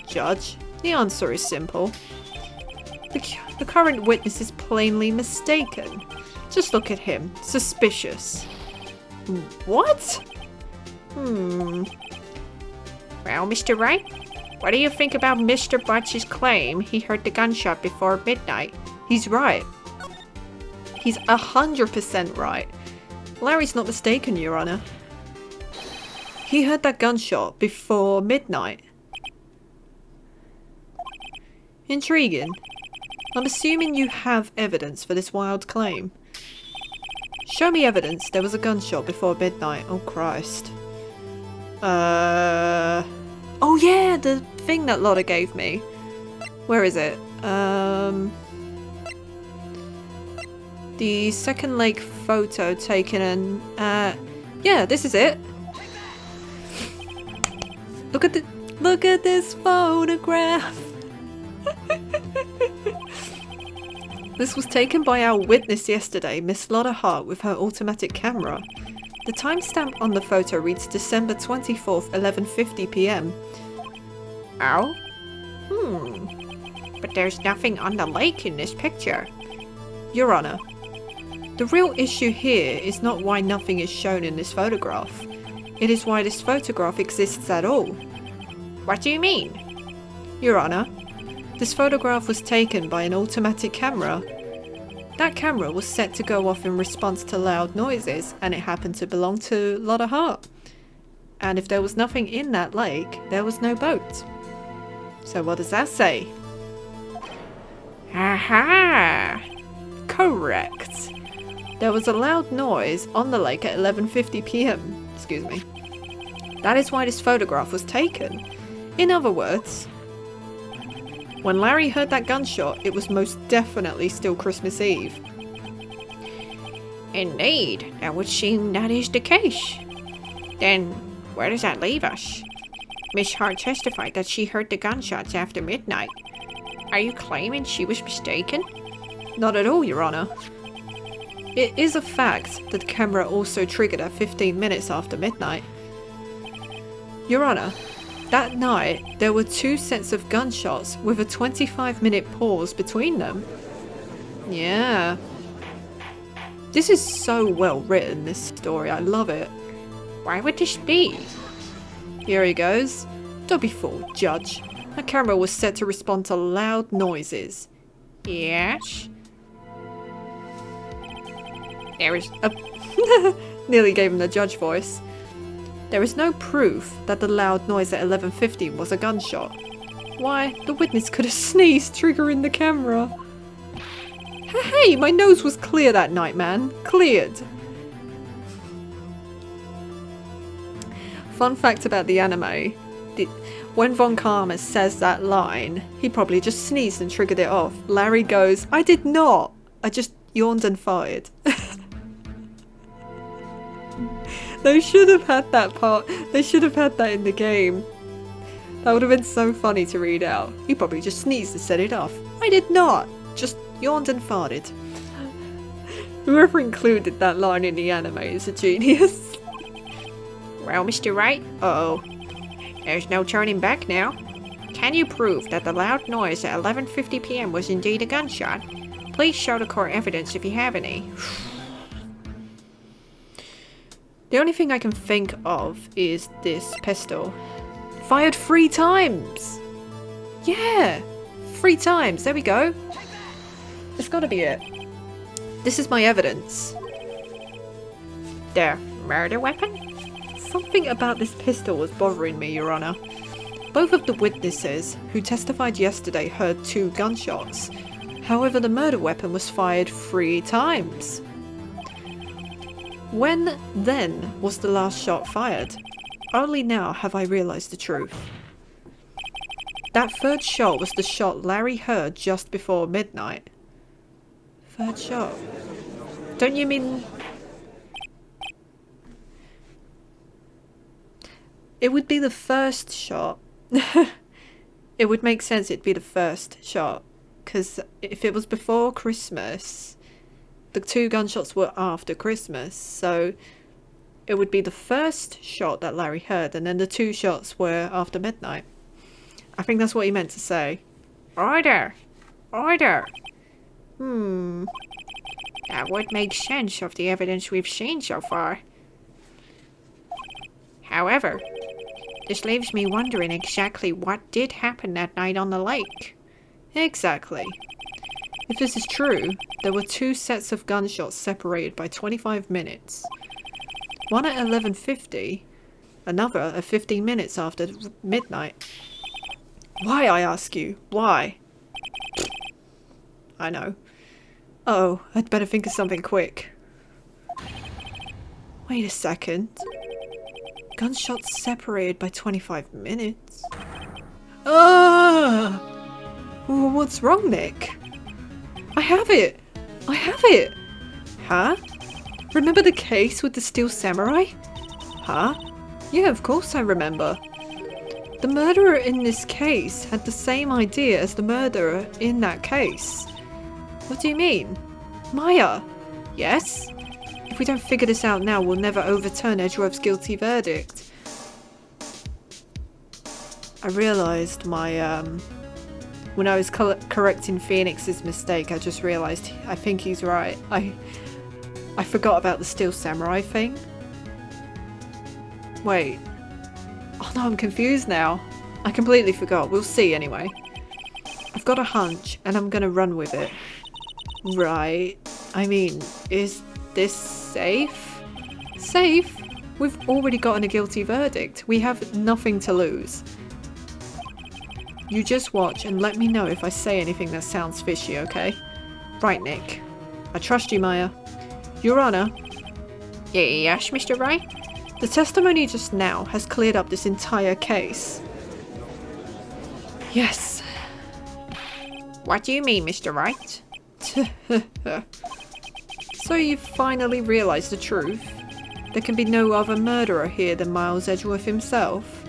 Judge, the answer is simple. The current witness is plainly mistaken. Just look at him. Suspicious. What? Well, Mr. Wright, what do you think about Mr. Butch's claim he heard the gunshot before midnight? He's right. He's 100% right. Larry's not mistaken, Your Honour. He heard that gunshot before midnight. Intriguing. I'm assuming you have evidence for this wild claim. Show me evidence there was a gunshot before midnight. Oh Christ. Oh yeah, the thing that Lotta gave me. Where is it? The Second Lake photo taken in, yeah, this is it. Look at this photograph. This was taken by our witness yesterday, Miss Lotta Hart, with her automatic camera. The timestamp on the photo reads December 24th, 11:50 p.m. Oh? But there's nothing on the lake in this picture. Your Honor, the real issue here is not why nothing is shown in this photograph. It is why this photograph exists at all. What do you mean? Your Honor, this photograph was taken by an automatic camera. That camera was set to go off in response to loud noises, and it happened to belong to Lotta Hart. And if there was nothing in that lake, there was no boat. So what does that say? Aha! Correct. There was a loud noise on the lake at 11:50 p.m. Excuse me. That is why this photograph was taken. In other words, when Larry heard that gunshot, it was most definitely still Christmas Eve. Indeed, that would seem that is the case. Then, where does that leave us? Miss Hart testified that she heard the gunshots after midnight. Are you claiming she was mistaken? Not at all, Your Honor. It is a fact that the camera also triggered at 15 minutes after midnight. Your Honor, that night there were 2 sets of gunshots with a 25-minute pause between them. Yeah. This is so well written, this story. I love it. Why would this be? Here he goes. Don't be fooled, Judge. The camera was set to respond to loud noises. Yes? There is Nearly gave him the judge voice. There is no proof that the loud noise at 11:50 was a gunshot. Why, the witness could have sneezed, triggering the camera. Hey, my nose was clear that night, man. Cleared. Fun fact about the anime. When Von Karma says that line, he probably just sneezed and triggered it off. Larry goes, I did not. I just yawned and farted. They should have had that part. They should have had that in the game. That would have been so funny to read out. He probably just sneezed and set it off. I did not. Just yawned and farted. Whoever included that line in the anime is a genius. Well, Mr. Wright, there's no turning back now. Can you prove that the loud noise at 11:50 p.m. was indeed a gunshot? Please show the court evidence if you have any. The only thing I can think of is this pistol. Fired 3 times! Yeah! 3 times, there we go. It's gotta be it. This is my evidence. The murder weapon? Something about this pistol was bothering me, Your Honor. Both of the witnesses who testified yesterday heard 2 gunshots. However, the murder weapon was fired 3 times. When, then, was the last shot fired? Only now have I realised the truth. That 3rd shot was the shot Larry heard just before midnight. 3rd shot? Don't you mean... It would be the 1st shot. It would make sense it'd be the 1st shot. Because if it was before Christmas... The 2 gunshots were after Christmas, so it would be the 1st shot that Larry heard, and then the 2 shots were after midnight. I think that's what he meant to say. Order! Order! That would make sense of the evidence we've seen so far. However, this leaves me wondering exactly what did happen that night on the lake. Exactly. If this is true, there were 2 sets of gunshots separated by 25 minutes. One at 11:50, another at 15 minutes after midnight. Why, I ask you? Why? I know. Oh, I'd better think of something quick. Wait a second. Gunshots separated by 25 minutes? Ah! What's wrong, Nick? I have it! I have it! Huh? Remember the case with the steel samurai? Huh? Yeah, of course I remember. The murderer in this case had the same idea as the murderer in that case. What do you mean? Maya? Yes? If we don't figure this out now, we'll never overturn Edgeworth's guilty verdict. I realised my, when I was correcting Phoenix's mistake, I just realised I think he's right. I forgot about the Steel Samurai thing. Wait. Oh no, I'm confused now. I completely forgot. We'll see anyway. I've got a hunch, and I'm gonna run with it. Right. I mean, is this safe? Safe? We've already gotten a guilty verdict. We have nothing to lose. You just watch and let me know if I say anything that sounds fishy, okay? Right, Nick. I trust you, Maya. Your Honor. Yes, Mr. Wright? The testimony just now has cleared up this entire case. Yes. What do you mean, Mr. Wright? So you've finally realised the truth? There can be no other murderer here than Miles Edgeworth himself?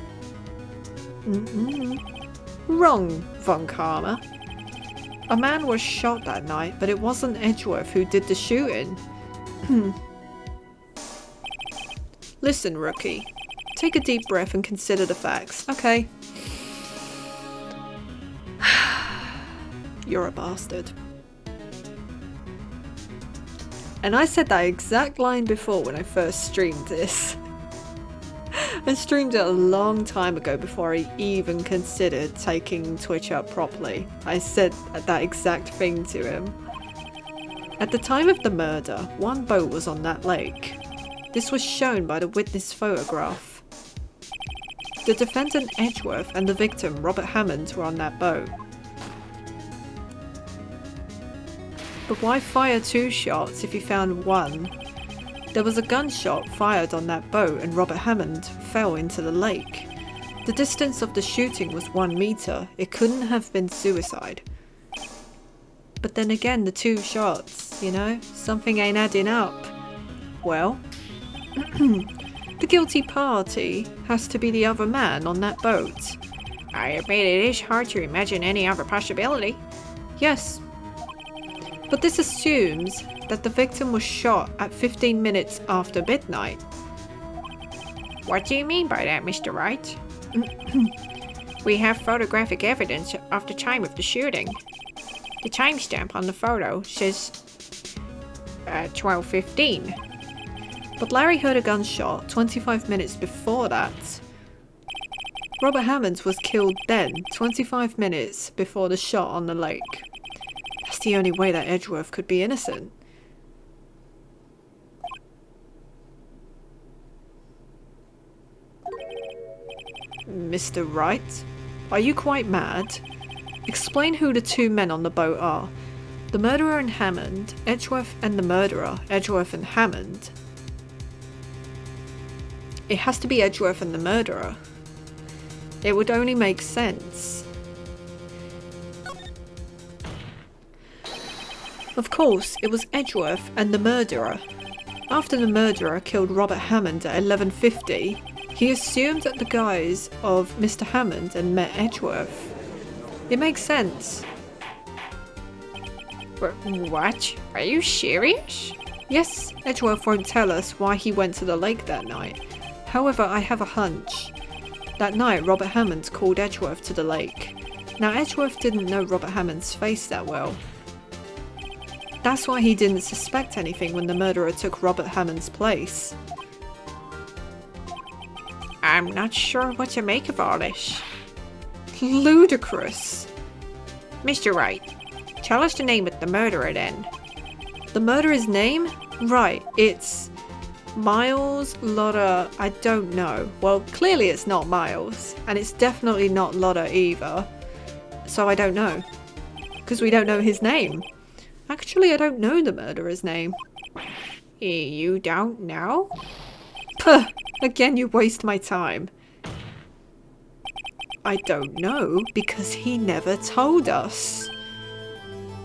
Wrong, Von Karma. A man was shot that night, but it wasn't Edgeworth who did the shooting. Listen, rookie. Take a deep breath and consider the facts, okay? You're a bastard. And I said that exact line before when I first streamed this. I streamed it a long time ago before I even considered taking Twitch up properly. I said that exact thing to him. At the time of the murder, one boat was on that lake. This was shown by the witness photograph. The defendant Edgeworth and the victim Robert Hammond were on that boat. But why fire 2 shots if you found one? There was a gunshot fired on that boat and Robert Hammond fell into the lake. The distance of the shooting was 1 meter. It couldn't have been suicide. But then again, the 2 shots, you know, something ain't adding up. Well, the guilty party has to be the other man on that boat. I admit it is hard to imagine any other possibility. Yes. But this assumes that the victim was shot at 15 minutes after midnight. What do you mean by that, Mr. Wright? We have photographic evidence of the time of the shooting. The timestamp on the photo says 12:15. But Larry heard a gunshot 25 minutes before that. Robert Hammond was killed then, 25 minutes before the shot on the lake. That's the only way that Edgeworth could be innocent. Mr. Wright, are you quite mad? Explain who the 2 men on the boat are. The murderer and Hammond, Edgeworth and the murderer, Edgeworth and Hammond. It has to be Edgeworth and the murderer. It would only make sense. Of course, it was Edgeworth and the murderer. After the murderer killed Robert Hammond at 11:50, he assumed the guise of Mr. Hammond and met Edgeworth. It makes sense. What? Are you serious? Yes, Edgeworth won't tell us why he went to the lake that night. However, I have a hunch. That night, Robert Hammond called Edgeworth to the lake. Now, Edgeworth didn't know Robert Hammond's face that well. That's why he didn't suspect anything when the murderer took Robert Hammond's place. I'm not sure what to make of all this. Ludicrous. Mr. Wright, tell us the name of the murderer then. The murderer's name? Right, it's Miles, Lotta, I don't know. Well, clearly it's not Miles, and it's definitely not Lotta either. So I don't know. Because we don't know his name. Actually, I don't know the murderer's name. You don't know? Puh! Again, you waste my time. I don't know because he never told us.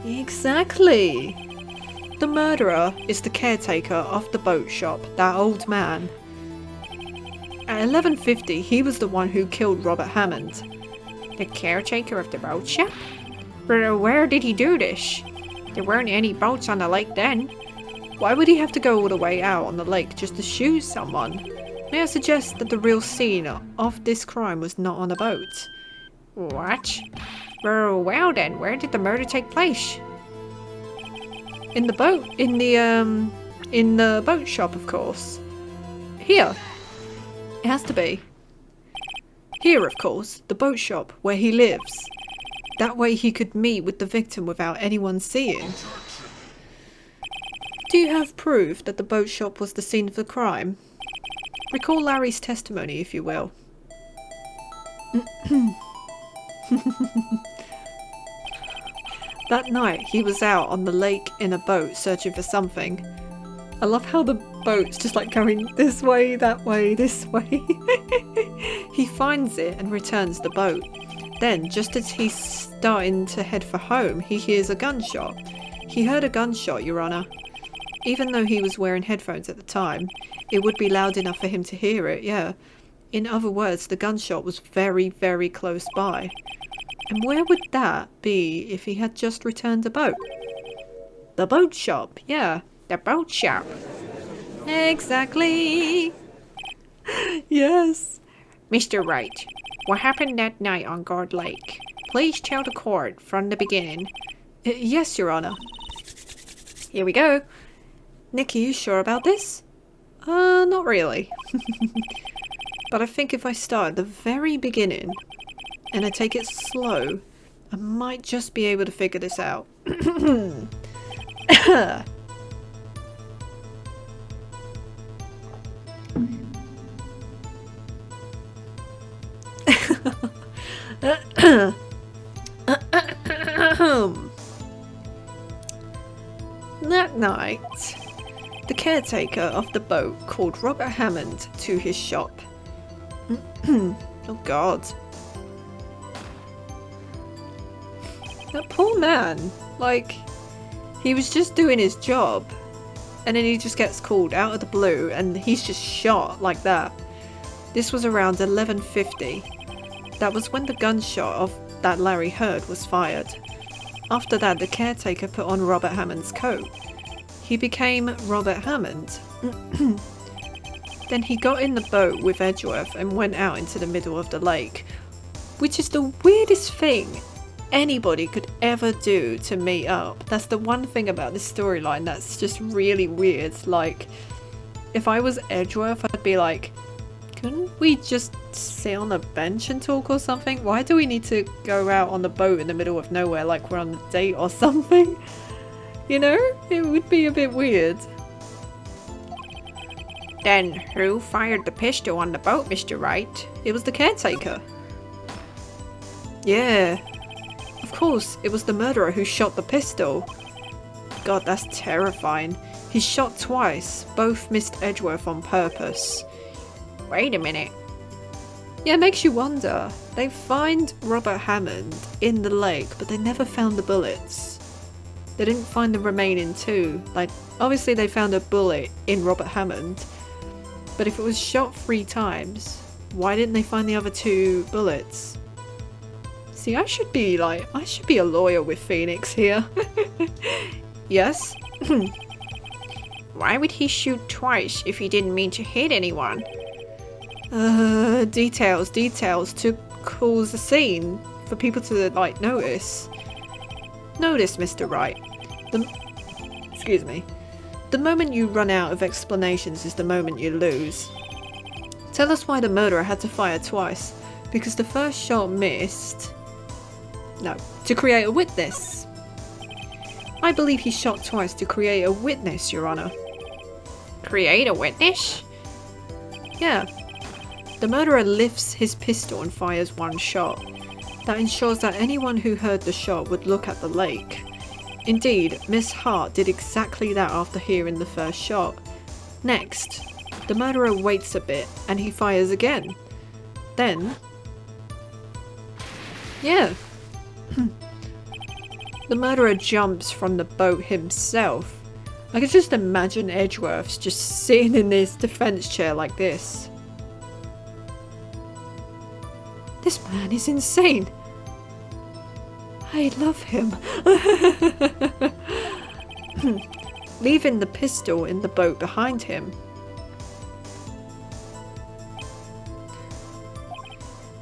Exactly. The murderer is the caretaker of the boat shop, that old man. At 11:50, he was the one who killed Robert Hammond. The caretaker of the boat shop? Where did he do this? There weren't any boats on the lake then. Why would he have to go all the way out on the lake just to shoot someone? May I suggest that the real scene of this crime was not on a boat? What? Well then, where did the murder take place? In the boat, in the boat shop, of course. Here. It has to be. Here, of course, the boat shop where he lives. That way he could meet with the victim without anyone seeing. Do you have proof that the boat shop was the scene of the crime? Recall Larry's testimony, if you will. That night, he was out on the lake in a boat searching for something. I love how the boat's just like going this way, that way, this way. He finds it and returns the boat. Then, just as he's starting to head for home, he hears a gunshot. He heard a gunshot, Your Honour. Even though he was wearing headphones at the time, it would be loud enough for him to hear it, yeah. In other words, the gunshot was very, very close by. And where would that be if he had just returned a boat? The boat shop, yeah. The boat shop. Exactly. Yes. Mr. Wright, what happened that night on Guard Lake? Please tell the court from the beginning. Yes, Your Honour. Here we go. Nick, are you sure about this? Not really. But I think if I start at the very beginning and I take it slow, I might just be able to figure this out. That night, the caretaker of the boat called Robert Hammond to his shop. Oh God. That poor man. Like, he was just doing his job and then he just gets called out of the blue and he's just shot like that. This was around 11:50. That was when the gunshot of that Larry heard was fired. After that, the caretaker put on Robert Hammond's coat. He became Robert Hammond. Then he got in the boat with Edgeworth and went out into the middle of the lake, which is the weirdest thing anybody could ever do to meet up. That's the one thing about this storyline that's just really weird. Like, if I was Edgeworth, I'd be like, couldn't we just sit on a bench and talk or something? Why do we need to go out on the boat in the middle of nowhere like we're on a date or something? You know? It would be a bit weird. Then who fired the pistol on the boat, Mr. Wright? It was the caretaker. Yeah. Of course, it was the murderer who shot the pistol. God, that's terrifying. He shot twice. Both missed Edgeworth on purpose. Wait a minute. Yeah, it makes you wonder. They find Robert Hammond in the lake, but they never found the bullets. They didn't find the remaining two. Like, obviously they found a bullet in Robert Hammond, but if it was shot 3 times, why didn't they find the other 2 bullets? See, I should be a lawyer with Phoenix here. Yes? Why would he shoot twice if he didn't mean to hit anyone? Details to cause a scene for people to, like, notice. Notice, Mr. Wright. Excuse me. The moment you run out of explanations is the moment you lose. Tell us why the murderer had to fire twice. Because the first shot missed. No, to create a witness. I believe he shot twice to create a witness, Your Honour. Create a witness? Yeah. The murderer lifts his pistol and fires 1 shot. That ensures that anyone who heard the shot would look at the lake. Indeed, Miss Hart did exactly that after hearing the first shot. Next, the murderer waits a bit and he fires again. Then... yeah. The murderer jumps from the boat himself. I could just imagine Edgeworth's just sitting in this defense chair like this. This man is insane. I love him. leaving the pistol in the boat behind him.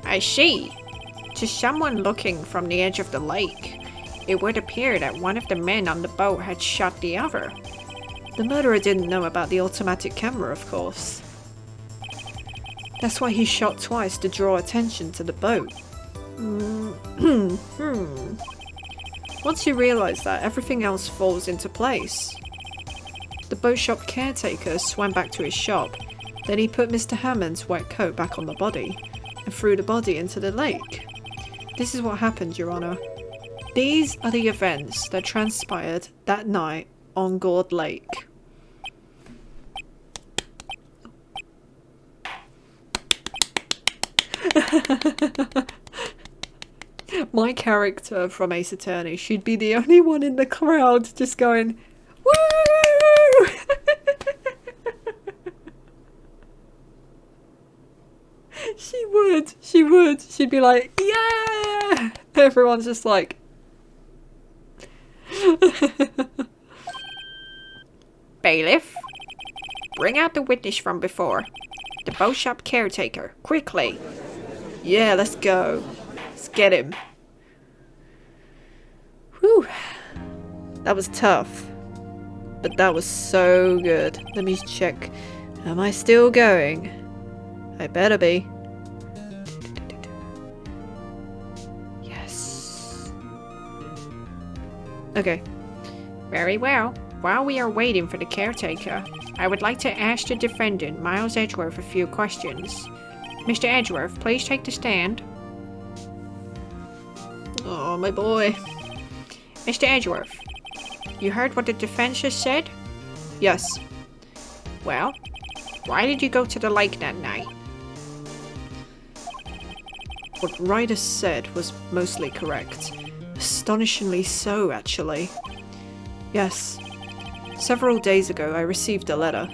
I see. To someone looking from the edge of the lake, it would appear that one of the men on the boat had shot the other. The murderer didn't know about the automatic camera, of course. That's why he shot twice to draw attention to the boat. Once you realise that, everything else falls into place. The boat shop caretaker swam back to his shop. Then he put Mr. Hammond's wet coat back on the body and threw the body into the lake. This is what happened, Your Honour. These are the events that transpired that night on Gourd Lake. My character from Ace Attorney should be the only one in the crowd just going, woo! She would. She'd be like, yeah! Everyone's just like... Bailiff, bring out the witness from before. The boat shop caretaker, quickly. Yeah, let's go. Let's get him. Whew. That was tough. But that was so good. Let me check. Am I still going? I better be. Yes. Okay. Very well. While we are waiting for the caretaker, I would like to ask the defendant, Miles Edgeworth, a few questions. Mr. Edgeworth, please take the stand. Oh, my boy. Mr. Edgeworth, you heard what the defense has said? Yes. Well, why did you go to the lake that night? What Wright said was mostly correct. Astonishingly so, actually. Yes. Several days ago, I received a letter.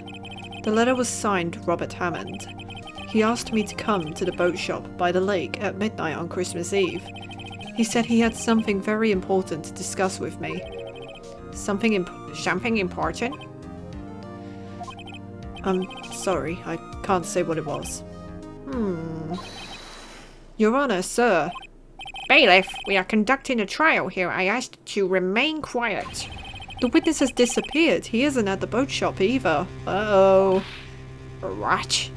The letter was signed Robert Hammond. He asked me to come to the boat shop by the lake at midnight on Christmas Eve. He said he had something very important to discuss with me. Something important? I'm sorry, I can't say what it was. Your Honour, sir. Bailiff, we are conducting a trial here. I ask that you remain quiet. The witness has disappeared. He isn't at the boat shop either. Uh-oh. What?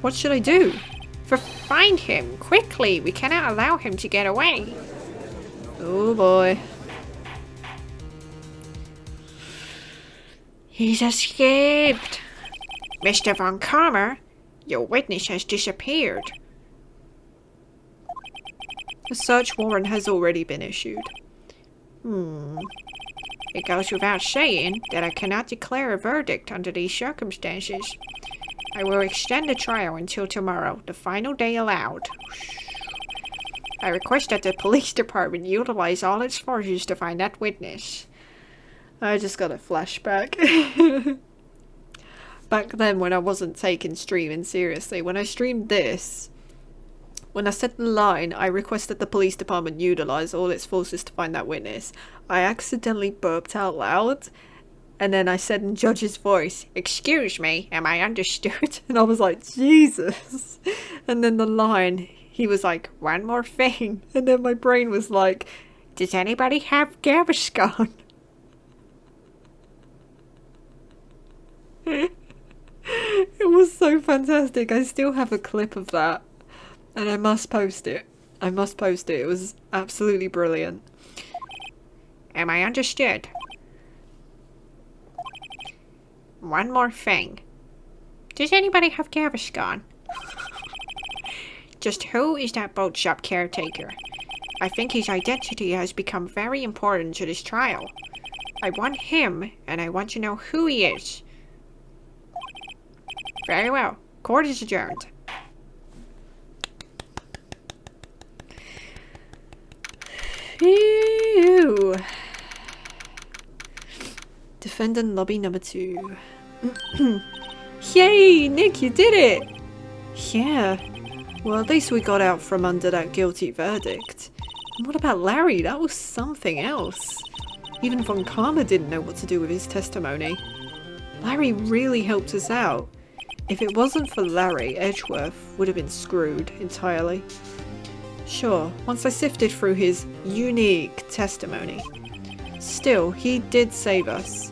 What should I do? Find him, quickly. We cannot allow him to get away. Oh boy. He's escaped. Mr. Von Karmer, your witness has disappeared. A search warrant has already been issued. It goes without saying that I cannot declare a verdict under these circumstances. I will extend the trial until tomorrow, the final day allowed. I request that the police department utilize all its forces to find that witness. I just got a flashback. Back then when I wasn't taking streaming seriously, when I streamed this, when I said the line, I request that the police department utilize all its forces to find that witness, I accidentally burped out loud. And then I said in Judge's voice, "Excuse me, am I understood?" And I was like, Jesus. And then the line, he was like, "One more thing." And then my brain was like, "Does anybody have Gaviscon?" It was so fantastic. I still have a clip of that. And I must post it. I must post it. It was absolutely brilliant. Am I understood? One more thing. Does anybody have Gaviscon? Just who is that boat shop caretaker? I think his identity has become very important to this trial. I want him, and I want to know who he is. Very well. Court is adjourned. Phew. Defendant lobby number 2. Yay, Nick, you did it! Yeah. Well, at least we got out from under that guilty verdict. And what about Larry? That was something else. Even Von Karma didn't know what to do with his testimony. Larry really helped us out. If it wasn't for Larry, Edgeworth would have been screwed entirely. Sure, once I sifted through his unique testimony. Still, he did save us.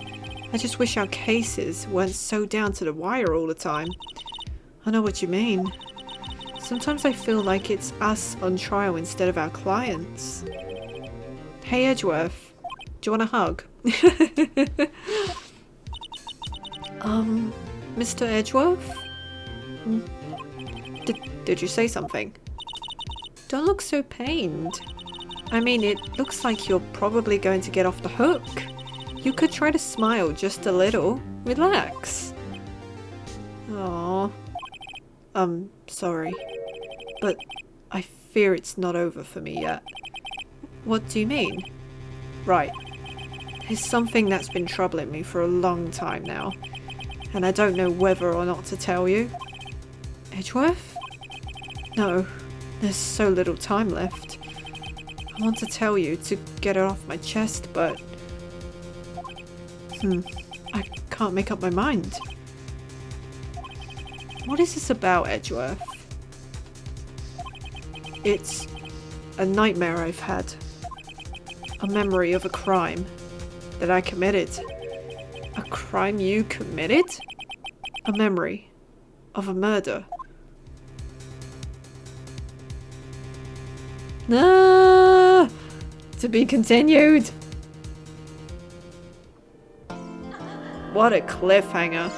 I just wish our cases weren't so down to the wire all the time. I know what you mean. Sometimes I feel like it's us on trial instead of our clients. Hey Edgeworth, do you want a hug? Mr. Edgeworth? Did you say something? Don't look so pained. I mean, it looks like you're probably going to get off the hook. You could try to smile just a little. Relax. Aww. Sorry. But I fear it's not over for me yet. What do you mean? Right. There's something that's been troubling me for a long time now. And I don't know whether or not to tell you. Edgeworth? No. There's so little time left. I want to tell you to get it off my chest, but... I can't make up my mind. What is this about, Edgeworth? It's a nightmare I've had. A memory of a crime that I committed. A crime you committed? A memory of a murder. Ah, to be continued. What a cliffhanger.